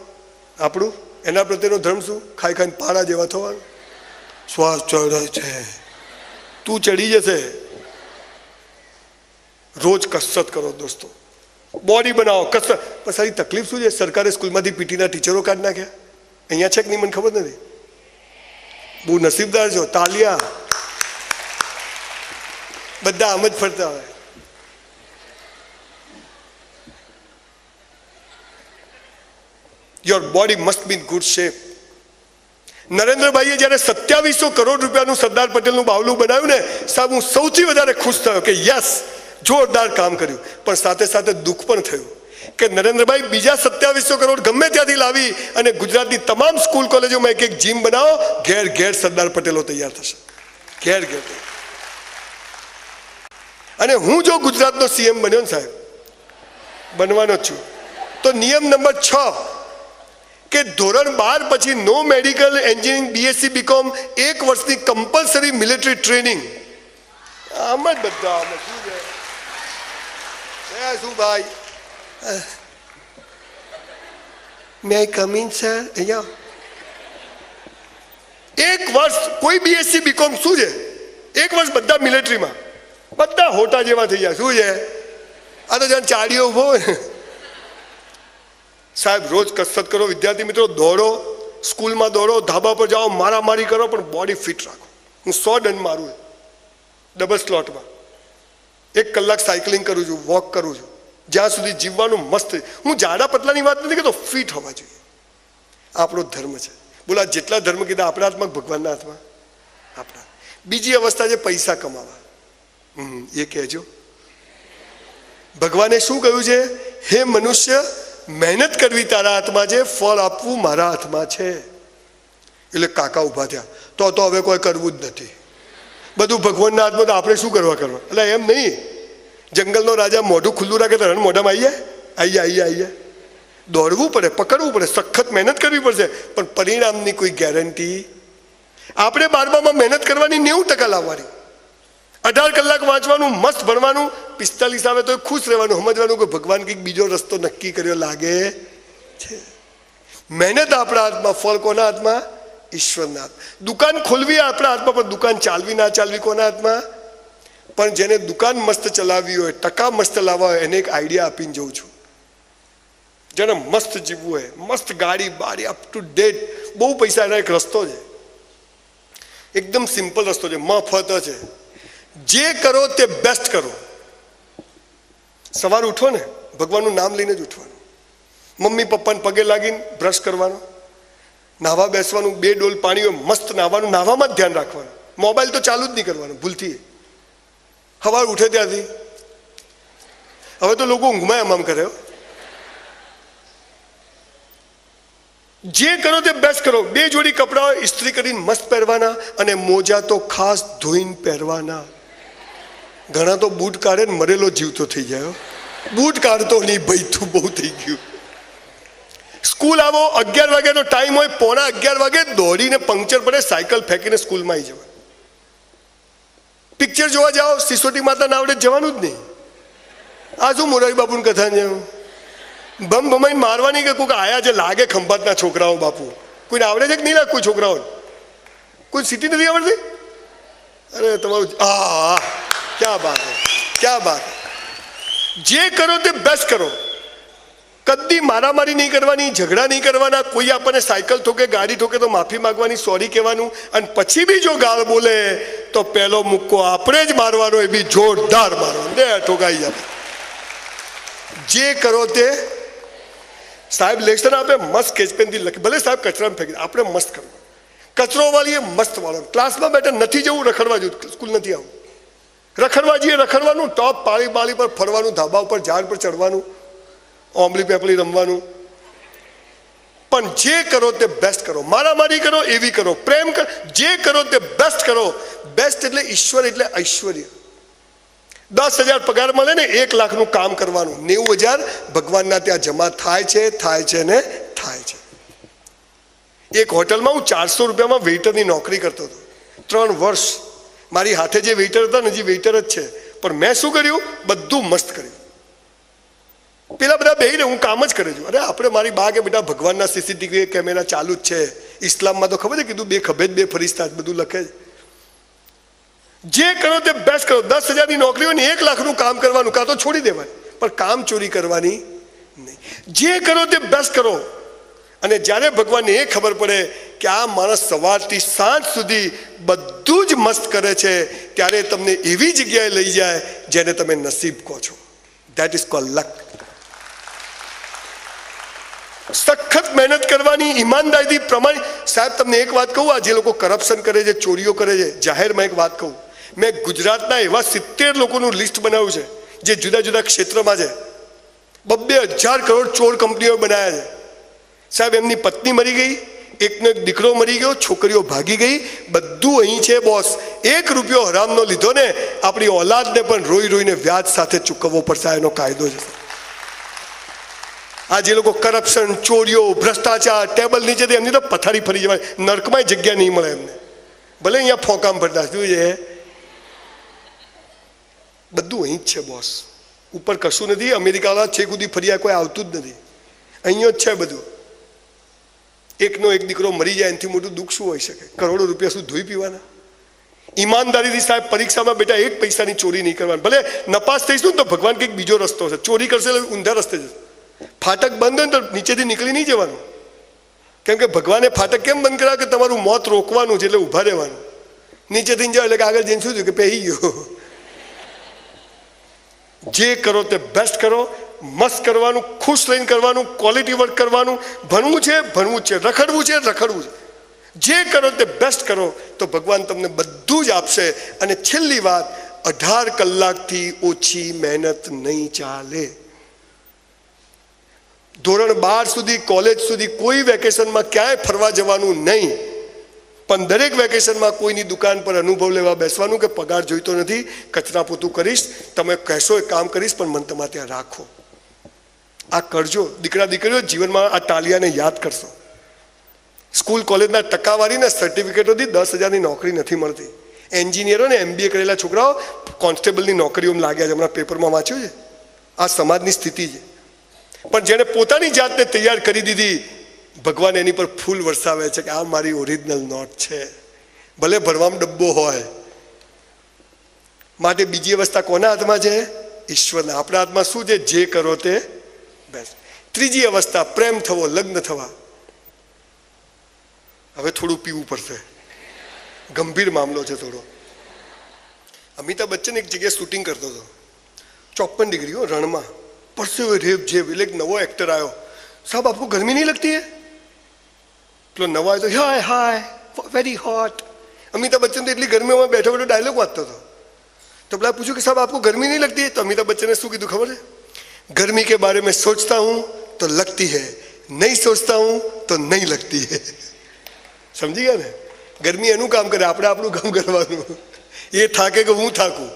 આપણું. એના પ્રત્યેનો ધર્મ શું? ખાઈ ખાઈને પાડા જેવા થવાનું. શ્વાસ ચડે છે, તું ચડી જશે. રોજ કસરત કરો દોસ્તો, બોડી બનાવો, કસરત. પણ સારી તકલીફ શું છે? સરકારે સ્કૂલમાંથી પીટીના ટીચરો કાઢી નાખ્યા. અહીંયા છે કે નહીં મને ખબર નથી. બહુ નસીબદાર છો, તાલિયા. બધા આમ જ ફરતા હોય. Your body must be in good shape. નરેન્દ્રભાઈએ જ્યારે 2700 કરોડ રૂપિયાનું સરદાર પટેલનું બાવલું બનાવ્યું ને, સાહેબ હું સૌથી વધારે ખુશ થયો કે યસ, જોરદાર કામ કર્યું. પણ સાથે સાથે દુઃખ પણ થયું કે નરેન્દ્રભાઈ બીજા 2700 કરોડ ગમે ત્યાંથી લાવી અને ગુજરાતની તમામ સ્કૂલ કોલેજોમાં એક જીમ બનાવો, ઘેર ઘેર સરદાર પટેલો તૈયાર થશે. ઘેર ઘેર. અને હું જો ગુજરાતનો સીએમ બન્યો ને સાહેબ, બનવાનો જ છું, તો નિયમ નંબર 6 કે ધોરણ 12 પછી નો મેડિકલ, એન્જિનિયરિંગ, બીએસસી, બીકોમ 1 વર્ષની કમ્પલસરી મિલિટરી ટ્રેનિંગ. આમ જ બધા આમ શું છે? શું ભાઈ? મે આઈ કમ ઇન સર? અહીંયા 1 વર્ષ કોઈ બીએસસી બીકોમ શું છે? 1 વર્ષ બધા મિલિટરીમાં, બધા હોટા જેવા થઈ જાય. શું છે આ? તો જાણ ચાડીઓ ઉભો. સાહેબ રોજ કસરત કરો, વિદ્યાર્થી મિત્રો, દોડો, સ્કૂલમાં દોડો, ધાબા પર જાઓ, મારામારી કરો, પણ બોડી ફિટ રાખો. હું 100 ડન મારું ડબલ સ્લોટમાં. 1 કલાક સાયકલિંગ કરું છું, વોક કરું છું, જ્યાં સુધી જીવવાનું મસ્ત. હું જાડા પતલાની વાત નથી કરતો, ફિટ હોવા જોઈએ. આપણો ધર્મ છે. બોલા જેટલા ધર્મ કીધા આપણા હાથમાં, ભગવાનના હાથમાં. આપણા બીજી અવસ્થા છે પૈસા કમાવા. એ કહેજો. ભગવાને શું કહ્યું છે? હે મનુષ્ય, મહેનત કરવી તારા હાથમાં છે, ફળ આપવું મારા હાથમાં છે. એટલે કાકા ઊભા થયા. તો હવે કોઈ કરવું જ નથી, બધું ભગવાનના હાથમાં, તો આપણે શું કરવા? એટલે એમ નહીં, જંગલનો રાજા મોઢું ખુલ્લું રાખે તો રણ મોઢામાં આવીએ. દોડવું પડે, પકડવું પડે, સખત મહેનત કરવી પડશે, પણ પરિણામની કોઈ ગેરંટી. આપણે 12માં મહેનત કરવાની 90% લાવવાની, 18 કલાક વાંચવાનું, મસ્ત ભણવાનું, 45 આવે તો ખુશ રહેવાનું, સમજવાનું કે ભગવાન કંઈક બીજો રસ્તો નક્કી કર્યો લાગે છે. મહેનત આપણા હાથમાં, ફળ કોના હાથમાં? ઈશ્વરના હાથમાં. દુકાન ખોલવી આપણા હાથમાં, પણ દુકાન ચાલવી ના ચાલવી કોના હાથમાં? પણ જેને દુકાન મસ્ત ચલાવવી હોય, ટકા મસ્ત લાવવા હોય, એને એક આઈડિયા આપીને જઉં છું. જેને મસ્ત જીવવું હોય, મસ્ત ગાડી બાડી અપ ટુ ડેટ, બહુ પૈસા, એનો એક રસ્તો છે, એકદમ સિમ્પલ રસ્તો છે, મફત છે. જે કરો તે બેસ્ટ કરો. સવારે ઉઠો ને, ભગવાનનું નામ લઈને જ ઉઠવાનું, મમ્મી પપ્પાને પગે લાગીને બ્રશ કરવાનો, નાહવા બેસવાનું, 2 ડોલ પાણી હોય, મસ્ત નાહવાનું, નાહવામાં જ ધ્યાન રાખવાનું, મોબાઈલ તો ચાલુ જ નહીં કરવાનું ભૂલથી. સવારે ઉઠે ત્યાંથી. હવે તો લોકો ઊંઘમાં આમ કરે. જે કરો તે બેસ્ટ કરો. 2 જોડી કપડાં હોય, ઇસ્ત્રી કરીને મસ્ત પહેરવાના, અને મોજા તો ખાસ ધોઈને પહેરવાના. ઘણા તો બૂટ કાઢે ને મરેલો જીવતો થઈ જાય. બૂટ કાઢતો નહીં ભાઈ, તું બહુ થઈ ગયું. સ્કૂલ આવો, 11 વાગ્યાનો ટાઈમ હોય, 11:15 વાગે દોડીને પંક્ચર પડે, સાયકલ ફેંકીને સ્કૂલમાં આવી જવા. પિક્ચર જોવા જાઓ, સિસોટી માતા ના આવડે જવાનું જ નહીં. આ શું મોરારી બાપુની કથા છે? બમ બમાઈને મારવાની કે કોઈક આયા છે લાગે ખંભાતના છોકરાઓ. બાપુ કોઈને આવડે છે કે નહીં લાગે? કોઈ છોકરાઓ કોઈ સિટી નથી આવડતી? અરે તમારું ક્યાં બાત હે, ક્યાં બાત. જે કરો તે બેસ્ટ કરો. કદી મારામારી નહીં કરવાની, ઝઘડા નહીં કરવાના. કોઈ આપણને સાયકલ ઠોકે, ગાડી ઠોકે તો માફી માંગવાની, સોરી કહેવાનું, અને પછી બી જો ગાળ બોલે તો પહેલો મુક્કો આપણે જ મારવાનો, એ બી જોરદાર મારવાનો, ઠોકાઈ જાય. જે કરો તે. સાહેબ લેક્ચર આપે, મસ્ત સ્કેચપેનથી લખી, ભલે સાહેબ કચરામાં ફેંકી, આપણે મસ્ત કરવું. કચરો વાળીએ મસ્ત વાળો. ક્લાસમાં બેઠા નથી જવું, રખડવા જવું, સ્કૂલ નથી આવું. રખડવા જઈએ, રખડવાનું, ટોપ પાળી બાળી પર ફરવાનું, ધાબા ઉપર ઝાડ પર ચડવાનું, ઓમલી પેપલી રમવાનું. પણ જે કરો તે બેસ્ટ કરો. મારામારી કરો એવી કરો, પ્રેમ કરો, જે કરો તે બેસ્ટ કરો. બેસ્ટ એટલે ઈશ્વર, એટલે ઐશ્વર્ય. 10,000 પગાર મળે ને, 1 લાખનું કામ કરવાનું, 90,000 ભગવાનના ત્યાં જમા થાય છે ને થાય છે. એક હોટલમાં હું 400 રૂપિયામાં વેઇટરની નોકરી કરતો હતો 3 વર્ષ. મારી હાથે જે વેઇટર હતા ને, હજી વેઇટર જ છે, પણ મેં શું કર્યું? બધું મસ્ત કર્યું. પેલા બધા બેહીને હું કામ જ કરે છું. અરે આપણે, મારી બા કે બેટા ભગવાનના CCTV કેમેરા ચાલુ જ છે. ઇસ્લામમાં તો ખબર છે કીધું, 2 ખભે 2 ફરિશ્તા બધું લખે છે. જે કરો તે બેસ્ટ કરો. 10,000ની નોકરી હોય ને, 1 લાખનું કામ કરવાનું, કાં તો છોડી દેવાય, પણ કામ ચોરી કરવાની નહીં. જે કરો તે બેસ્ટ કરો. અને જ્યારે ભગવાનને એ ખબર પડે કે આ માણસ સવારથી સાંજ સુધી બધું જ મસ્ત કરે છે, ત્યારે તમને એવી જગ્યાએ લઈ જાય જેને તમે નસીબ કહો છો. ધેટ ઇઝ કોલ્ડ લક. સખત મહેનત કરવાની, ઈમાનદારીથી, પ્રમાણ. સાહેબ તમને એક વાત કહું, આ જે લોકો કરપ્શન કરે છે, ચોરીઓ કરે છે, જાહેરમાં એક વાત કહું, મેં ગુજરાતના એવા 70 લોકોનું લિસ્ટ બનાવ્યું છે જે જુદા જુદા ક્ષેત્રમાં છે. 2,000 કરોડ ચોર કંપનીઓ બનાવ્યા છે. સાહેબ એમની પત્ની મરી ગઈ, એકનો એક દીકરો મરી ગયો, છોકરીઓ ભાગી ગઈ, બધું અહીં છે બોસ. 1 રૂપિયો હરામનો લીધો ને, આપણી ઓલાદને પણ રોઈ રોઈને વ્યાજ સાથે ચૂકવવો પડશે, એનો કાયદો છે. આ જે લોકો કરપ્શન, ચોરીઓ, ભ્રષ્ટાચાર, ટેબલ નીચેથી, એમની તો પથારી ફરી જવાય, નર્કમાં જગ્યા નહીં મળે એમને. ભલે અહીંયા ફોકામ ભરતા શું છે, બધું અહીં જ છે બોસ. ઉપર કશું નથી. અમેરિકાવાળા છેક સુધી ફર્યા, કોઈ આવતું જ નથી, અહીંયા જ છે બધું. એકનો એક દીકરો મરી જાય, એનાથી મોટું દુઃખ શું હોઈ શકે? કરોડો રૂપિયા શું ધોઈ પીવાના? ઈમાનદારીથી સાહેબ પરીક્ષામાં બેટા 1 પૈસાની ચોરી નહીં કરવાની. ભલે નપાસ થઈશું ને તો ભગવાન કંઈક બીજો રસ્તો છે. ચોરી કરશે એટલે ઊંધા રસ્તે જશે. ફાટક બંધ હોય ને તો નીચેથી નીકળી નહીં જવાનું, કેમ કે ભગવાને ફાટક કેમ બંધ કર્યા? કે તમારું મોત રોકવાનું છે, એટલે ઊભા રહેવાનું. નીચેથી જાવ એટલે આગળ જઈને શું થયું કે પહેરી ગયો. જે કરો તે બેસ્ટ કરો. મસ્ત કરવાનું, ખુશ રહીને કરવાનું, ક્વોલિટી વર્ક કરવાનું. ભણવું છે ભણવું છે, રખડવું છે રખડવું છે. જે કરો તે બેસ્ટ કરો તો ભગવાન તમને બધું જ આપશે. અને છેલ્લી વાત, 18 કલાકથી ઓછી મહેનત નહીં ચાલે. ધોરણ 12 સુધી, કોલેજ સુધી કોઈ વેકેશનમાં ક્યાંય ફરવા જવાનું નહીં, પણ દરેક વેકેશનમાં કોઈની દુકાન પર અનુભવ લેવા બેસવાનું કે પગાર જોઈતો નથી, કચરા પોતું કરીશ, તમે કહેશો એ કામ કરીશ, પણ મન તમારે ત્યાં રાખો. આ કરજો. દીકરા દીકરીઓ જીવનમાં આ તાલિયાને યાદ કરશો. સ્કૂલ કોલેજના ટકાવારીના સર્ટિફિકેટોથી 10,000ની નોકરી નથી મળતી. એન્જિનિયરો ને MBA કરેલા છોકરાઓ કોન્સ્ટેબલની નોકરીઓમાં લાગ્યા છે. હમણાં પેપરમાં વાંચ્યું છે. આ સમાજની સ્થિતિ છે. પણ જેણે પોતાની જાતને તૈયાર કરી દીધી, ભગવાન એની પર ફૂલ વરસાવે છે કે આ મારી ઓરિજિનલ નોટ છે, ભલે ભરવામાં ડબ્બો હોય. માટે બીજી અવસ્થા કોના હાથમાં છે? ઈશ્વરના. આપણા હાથમાં શું છે? જે કરો તે બેસ્ટ. ત્રીજી અવસ્થા, પ્રેમ થવો, લગ્ન થવા. હવે થોડું પીવું પડશે, ગંભીર મામલો છે થોડો. અમિતાભ બચ્ચન એક જગ્યાએ શૂટિંગ કરતો હતો, 54 ડિગ્રી રણમાં, પરસેવે રેપ જેબ. એટલે એક નવો એક્ટર આવ્યો, સાહેબ આપકો ગરમી નહીં લગતી હે? પેલો નવો આવ્યો તો હાય હાય વેરી હોટ. અમિતાભ બચ્ચન તો એટલી ગરમીમાં બેઠો બેઠો ડાયલોગ વાંચતો હતો. તો પેલા પૂછ્યું કે સાહેબ આપકો ગરમી નહીં લગતી? તો અમિતાભ બચ્ચને શું કીધું ખબર છે? गर्मी के बारे में सोचता हूं तो लगती है, नहीं सोचता हूं तो नहीं लगती है. समझी ગયા ને? ગરમી એનું કામ કરે, આપણે આપણું કામ કરવાનું. એ થાકે કે હું થાકું.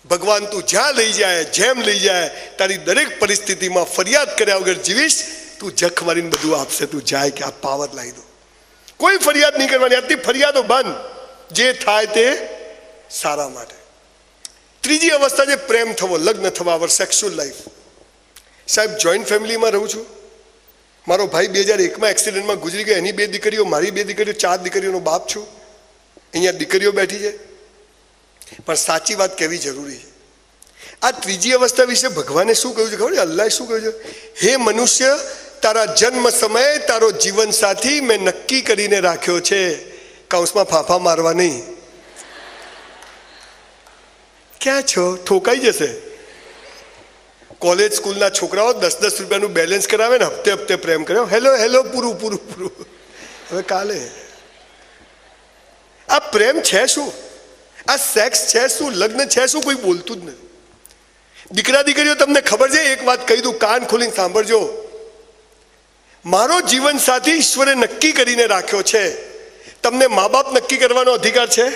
ભગવાન તું જ્યાં લઈ જાય, જેમ લઈ જાય, તારી દરેક પરિસ્થિતિમાં ફરિયાદ કર્યા વગર જીવીશ, તું જખ મારીને બધું આપશે. તું જાય કે આ પાવર લાવી દો, કોઈ ફરિયાદ નહીં કરવાની. આટલી ફરિયાદો બંધ. જે થાય તે સારા માટે. ત્રીજી અવસ્થા છે પ્રેમ થવો, લગ્ન થવા, અવર સેક્સ્યુઅલ લાઈફ. સાહેબ જોઈન્ટ ફેમિલીમાં રહું છું. મારો ભાઈ 2001માં એક્સિડન્ટમાં ગુજરી ગયો, એની 2 દીકરીઓ, મારી 2 દીકરીઓ, 4 દીકરીઓનો બાપ છું. અહીંયા દીકરીઓ બેઠી છે. પણ સાચી વાત કહેવી જરૂરી છે. આ ત્રીજી અવસ્થા વિશે ભગવાને શું કહ્યું છે ખબર છે? અલ્લાહે શું કહ્યું છે? હે મનુષ્ય, તારા જન્મ સમયે તારો જીવન સાથી મેં નક્કી કરીને રાખ્યો છે. કૌંસમાં ફાફા મારવા નહીં. ક્યાં છો? ઠોકાઈ જશે. કોલેજ સ્કૂલના છોકરાઓ 10-10 રૂપિયાનું બેલેન્સ કરાવે ને હપ્તે હપ્તે પ્રેમ કર્યો, હેલો હેલો પૂરું પૂરું પૂરું. હવે કાલે આ પ્રેમ છે શું? આ સેક્સ છે શું? લગ્ન છે શું? કોઈ બોલતું જ નથી. દીકરા દીકરીઓ તમને ખબર છે? એક વાત કહી દઉં, કાન ખોલીને સાંભળજો. મારો જીવન સાથી ઈશ્વરે નક્કી કરીને રાખ્યો છે. તમને મા બાપ નક્કી કરવાનો અધિકાર છે,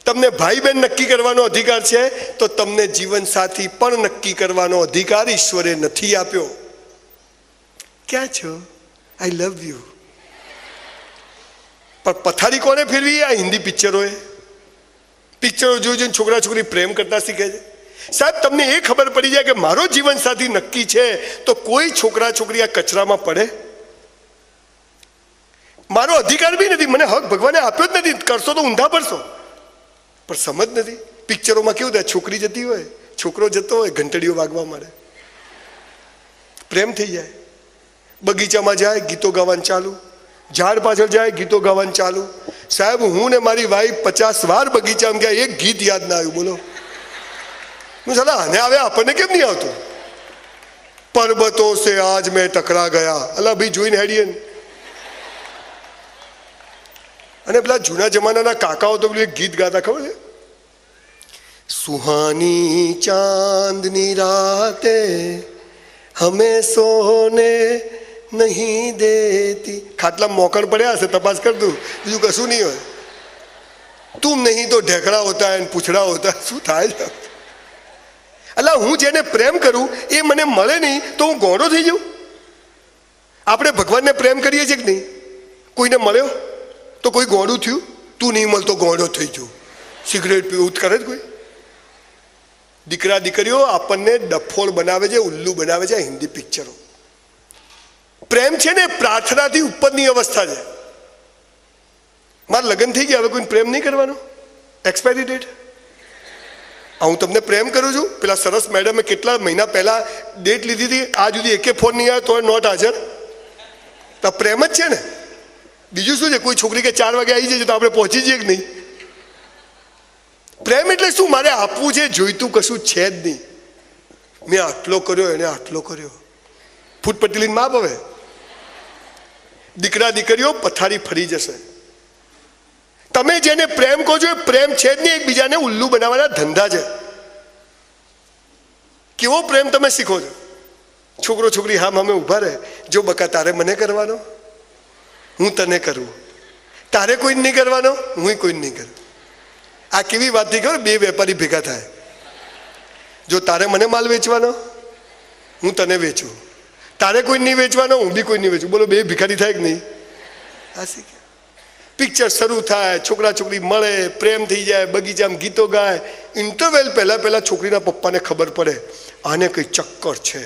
તમને ભાઈ બહેન નક્કી કરવાનો અધિકાર છે, તો તમને જીવન સાથી પણ નક્કી કરવાનો અધિકાર ઈશ્વરે નથી આપ્યો. ક્યાં છો? આઈ લવ યુ. પણ પથારી કોને ફેરવી? આ હિન્દી પિક્ચરોએ. પિક્ચરો જોઈ જોઈને છોકરા છોકરી પ્રેમ કરતા શીખે છે. સાહેબ તમને એ ખબર પડી જાય કે મારો જીવન સાથી નક્કી છે, તો કોઈ છોકરા છોકરી આ કચરામાં પડે? મારો અધિકાર બી નથી, મને હક ભગવાને આપ્યો જ નથી. કરશો તો ઊંધા પડશો. પણ સમજ નથી. પિક્ચરોમાં કેવું થાય? છોકરી જતી હોય, છોકરો જતો હોય, ઘંટડીઓ વાગવા માંડે, પ્રેમ થઈ જાય. બગીચામાં જાય, ગીતો ગાવાનું ચાલુ. ઝાડ પાછળ જાય, ગીતો ગાવાનું ચાલુ. સાહેબ હું ને મારી વાઈફ 50 વાર બગીચામાં ગયા, એક ગીત યાદ ના આવ્યું. બોલો. હું સાલા આને આવે, આપણને કેમ નહીં આવતું? પર્વતો સે આજ મેં ટકરા ગયા. અલા ભાઈ જોઈને હેડીએ. અને પેલા જૂના જમાનાના કાકાઓ તો પેલું એક ગીત ગાતા ખબર છે? સુહાની ચાંદની રાતે હમે સોને નહીં દેતી. ખાટલા મોકણ પડ્યા હશે, તપાસ કર દઉં, બીજું કશું નહીં હોય. તું નહીં તો ઢેકડા હોતા હૈ, પૂછડા હોતા. શું થાય છે? અલા હું જેને પ્રેમ કરું એ મને મળે નહીં તો હું ગોળો થઈ જાઉં? આપણે ભગવાનને પ્રેમ કરીએ છીએ કે નહીં? કોઈને મળ્યો તો કોઈ ગોળું થયું? તું નહીં મળતો ગોળો થઈ ગયો. સિગરેટ પીવું કરે જ કોઈ? દીકરા દીકરીઓ આપણને ડફોળ બનાવે છે, ઉલ્લુ બનાવે છે હિન્દી પિક્ચરો. પ્રેમ છે ને પ્રાર્થનાથી ઉપરની અવસ્થા છે. મારા લગ્ન થઈ ગયા, હવે કોઈ પ્રેમ નહીં કરવાનો? Expiry date. હું તમને પ્રેમ કરું છું. પેલા સરસ મેડમે કેટલા મહિના પહેલા ડેટ લીધી હતી, આજ સુધી એકે ફોન નહીં આવ્યો, તો નોટ હાજર. તો પ્રેમ જ છે ને. બીજું શું છે? કોઈ છોકરી કે 4 વાગે આવી જશે તો આપણે પહોંચી જઈએ કે નહીં? પ્રેમ એટલે શું? મારે આપવું છે, જોઈતું કશું છે જ નહીં. મેં આટલો કર્યો, એને આટલો કર્યો. ફૂટપટ્ટી લઈને માપ. હવે દીકરા દીકરીઓ પથારી ફરી જશે. તમે જેને પ્રેમ કહો છો એ પ્રેમ છે જ નહીં, એકબીજાને ઉલ્લુ બનાવવાના ધંધા છે. કેવો પ્રેમ તમે શીખો છો? છોકરો છોકરી હામ અમે ઊભા રહે, જો બકા તારે મને કરવાનો, હું તને કરું, તારે કોઈ નહીં કરવાનો, હું કોઈ નહીં કરું. આ કેવી વાત થઈ ખબર? બે વેપારી ભેગા થાય, જો તારે મને માલ વેચવાનો, હું તને વેચું, તારે કોઈ નહીં વેચવાનો, હું બી કોઈ નહીં વેચું. બોલો બે ભિખારી થાય કે નહીં? આ શીખ્યા. પિક્ચર શરૂ થાય, છોકરા છોકરી મળે, પ્રેમ થઈ જાય, બગીચામાં ગીતો ગાય. ઇન્ટરવેલ પહેલા છોકરીના પપ્પાને ખબર પડે આને કઈ ચક્કર છે.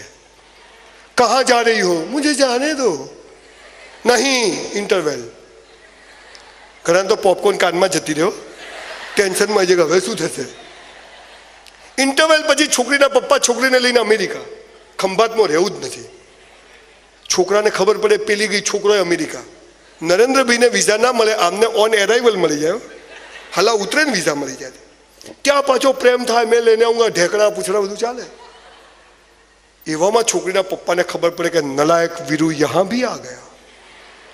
કહા જા રહી હો? મુझे જાને દો. નહીં, ઇન્ટરવેલ. ઘણા તો પોપકોર્ન કાનમાં જતી રહ્યો, ટેન્શનમાં છે કે હવે શું થશે. ઇન્ટરવેલ પછી છોકરીના પપ્પા છોકરીને લઈને અમેરિકા. ખંભાતમાં રહેવું જ નથી. છોકરાને ખબર પડે પેલી ગઈ છોકરો અમેરિકા. નરેન્દ્રભાઈને વિઝા ના મળે, આમને ઓન એરાઇવલ મળી જાય, હાલા ઉતરે ને વિઝા મળી જાય. ત્યાં પાછો પ્રેમ થાય, મેં લઈને આવું, ઢેકડા પૂછડા બધું ચાલે. એવામાં છોકરીના પપ્પાને ખબર પડે કે નલાયક વીરુ યહાં ભી આ ગયા.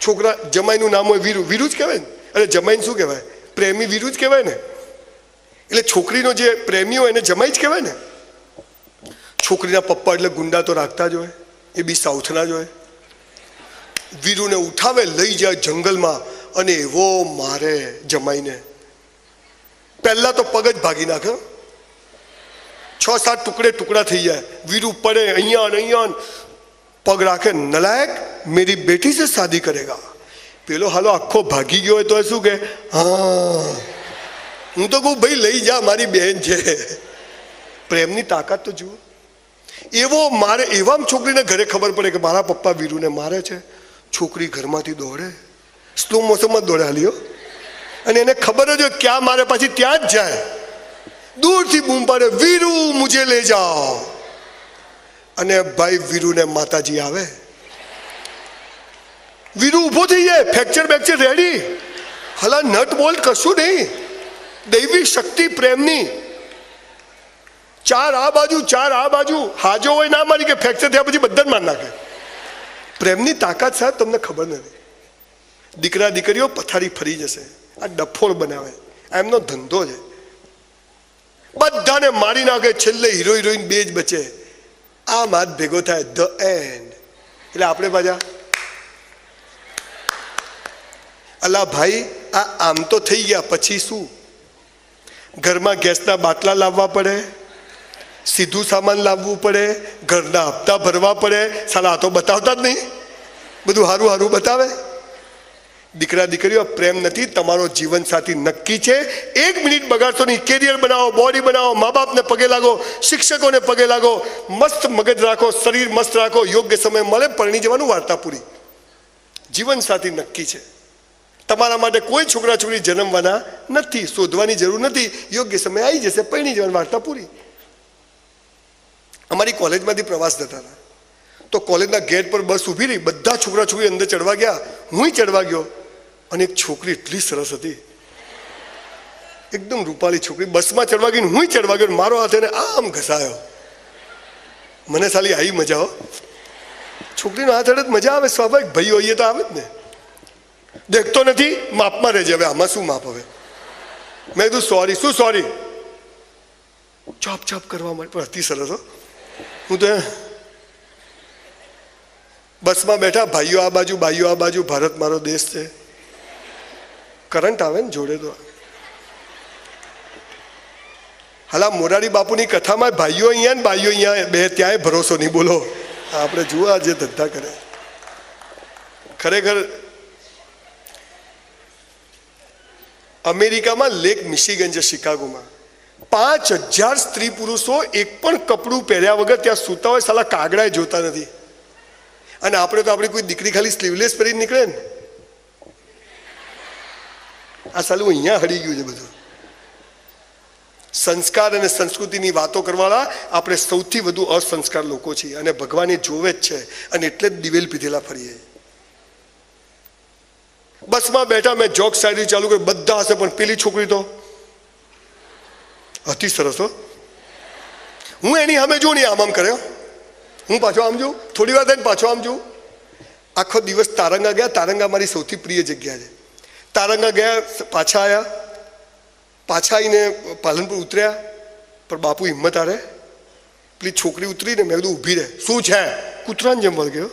છોકરા જમાઈનું નામ હોય વીરુ, વીરુ જ કહેવાય ને. અરે જમાઈને શું કહેવાય? પ્રેમી વીરુ જ કહેવાય ને. એટલે છોકરીનો જે પ્રેમી હોય એને જમાઈ જ કહેવાય ને. છોકરીના પપ્પા એટલે ગુંડા તો રાખતા જ હોય, એ બી સાઉથના જ હોય. વીરુને ઉઠાવે, લઈ જાય જંગલમાં અને એવો મારે જમાઈને. પહેલા તો પગ જ ભાગી નાખે, 6-7 ટુકડા થઈ જાય. વીરુ પડે અહીંયા ને અહીંયા, પગ રાખે. નલાયક મેરી બેટી સે શાદી કરેગા. પેલો હાલો આખો ભાગી ગયો હોય તો શું કે? હા, હું તો કહું ભાઈ લઈ જા, મારી બહેન છે. પ્રેમની તાકાત તો જુઓ. એવો મારે. એવામાં છોકરીને ઘરે ખબર પડે કે મારા પપ્પા વીરુને મારે છે. છોકરી ઘરમાંથી દોડે, સ્લો મોસમમાં દોડે હાલીઓ, અને એને ખબર જ હોય ક્યાં મારે, પાછી ત્યાં જ જાય. દૂરથી બૂમ પાડે, વીરુ મુझे ले जाओ. અને ભાઈ વીરુને માતાજી આવે. વીરુ ઊભો થઈ જાય, ફ્રેક્ચર બેક્ચર રેડી, હલા નટ બોલ્ટ કશું નહીં. દૈવી શક્તિ પ્રેમની. 4 આ બાજુ 4 આ બાજુ. હાજો હોય ના મારી કે ફ્રેક્ચર થયા પછી બધા જ માર નાખે. પ્રેમની તાકાત સાહેબ તમને ખબર નથી. દીકરા દીકરીઓ પથારી ફરી જશે. આ ડફોળ બનાવે, એમનો ધંધો છે. બધાને મારી નાખે, છેલ્લે હીરો હિરોઈન બે જ બચે. આ માત ભેગો થાય, ધ એન્ડ. એટલે આપણે પાછા અલા ભાઈ આ આમ તો થઈ ગયા, પછી શું? ઘરમાં ગેસના બાટલા લાવવા પડે, સીધું સામાન લાવવું પડે, ઘરના હપ્તા ભરવા પડે. સાલા તો બતાવતા જ નહીં, બધું હારું હારું બતાવે. દીકરા દીકરીઓ પ્રેમ નથી, તમારો જીવન સાથી નક્કી છે. 1 મિનિટ બગાડશો નહીં. કેરિયર બનાવો, બોડી બનાવો, મા બાપને પગે લાગો, શિક્ષકોને પગે લાગો, મસ્ત મગજ રાખો, શરીર મસ્ત રાખો. યોગ્ય સમય મળે પરણી જવાનું, વાર્તા પૂરી. જીવન સાથી નક્કી છે. તમારા માટે કોઈ છોકરા છોકરી જન્મવાના નથી, શોધવાની જરૂર નથી. યોગ્ય સમય આવી જશે, પરણી જવાની, વાર્તા પૂરી. અમારી કોલેજમાંથી પ્રવાસ જતા હતા, તો કોલેજના ગેટ પર બસ ઊભી રહી. બધા છોકરા છોકરી અંદર ચડવા ગયા, હું ચડવા ગયો. અને એક છોકરી એટલી સરસ હતી, એકદમ રૂપાળી છોકરી, બસમાં ચડવા ગઈ, હું ચડવા ગયો. મારો હાથ એને આમ ઘસાયો. મને સાલી આવી મજા હો. છોકરીનો હાથ અડે મજા આવે, સ્વાભાવિક. ભાઈ હોઈએ તો આવે જ ને. દેખતો નથી, માપમાં રહેજે. હવે આમાં શું માપ? હવે મેં કીધું સોરી. શું સોરી? ચોપ ચોપ કરવા માટે. પણ અતિ સરસ હો. હું તો બસમાં બેઠા, ભાઈઓ આ બાજુ, ભાઈઓ આ બાજુ. ભારત મારો દેશ છે. કરંટ આવે ને જોડે તો. હાલા મોરારી બાપુની કથામાં ભાઈઓ અહીંયા ને ભાઈઓ અહીંયા, બે ત્યાંય ભરોસો નહીં. બોલો, આપણે જુઓ જે ધંધા કરે. ખરેખર અમેરિકામાં લેક મિશિગન છે, શિકાગોમાં 5000 સ્ત્રી પુરુષો એક પણ કપડું પહેર્યા વગર ત્યાં સૂતા હોય. સાલા કાગડાએ જોતા નથી. અને આપણે તો આપણી કોઈ દીકરી ખાલી સ્લીવલેસ પહેરીને નીકળે ને. આ સાલું અહીંયા હળી ગયું છે બધું. સંસ્કાર અને સંસ્કૃતિની વાતો કરવાવાળા આપણે સૌથી વધુ અસંસ્કાર લોકો છીએ, અને ભગવાન એ જોવે જ છે. અને એટલે જ દિવેલ પીધેલા ફરીએ. બસમાં બેઠા, મેં જોક શાયરી ચાલુ કરી. બધા હશે, પણ પેલી છોકરી તો અતિ સરસ હો. હું એની સામે જોઉં ને આમ આમ કરે, હું પાછો આમ જોઉં, થોડી વાર થઈને પાછો આમ જોઉં. આખો દિવસ તારંગા ગયા. તારંગા મારી સૌથી પ્રિય જગ્યા છે. તારંગા ગયા, પાછા આવ્યા. પાછા આવીને પાલનપુર ઉતર્યા. પણ બાપુ હિંમત હારે. પેલી છોકરી ઉતરીને મેં કીધું ઊભી રહે. શું છે? કૂતરાને જેમ વળગ્યો.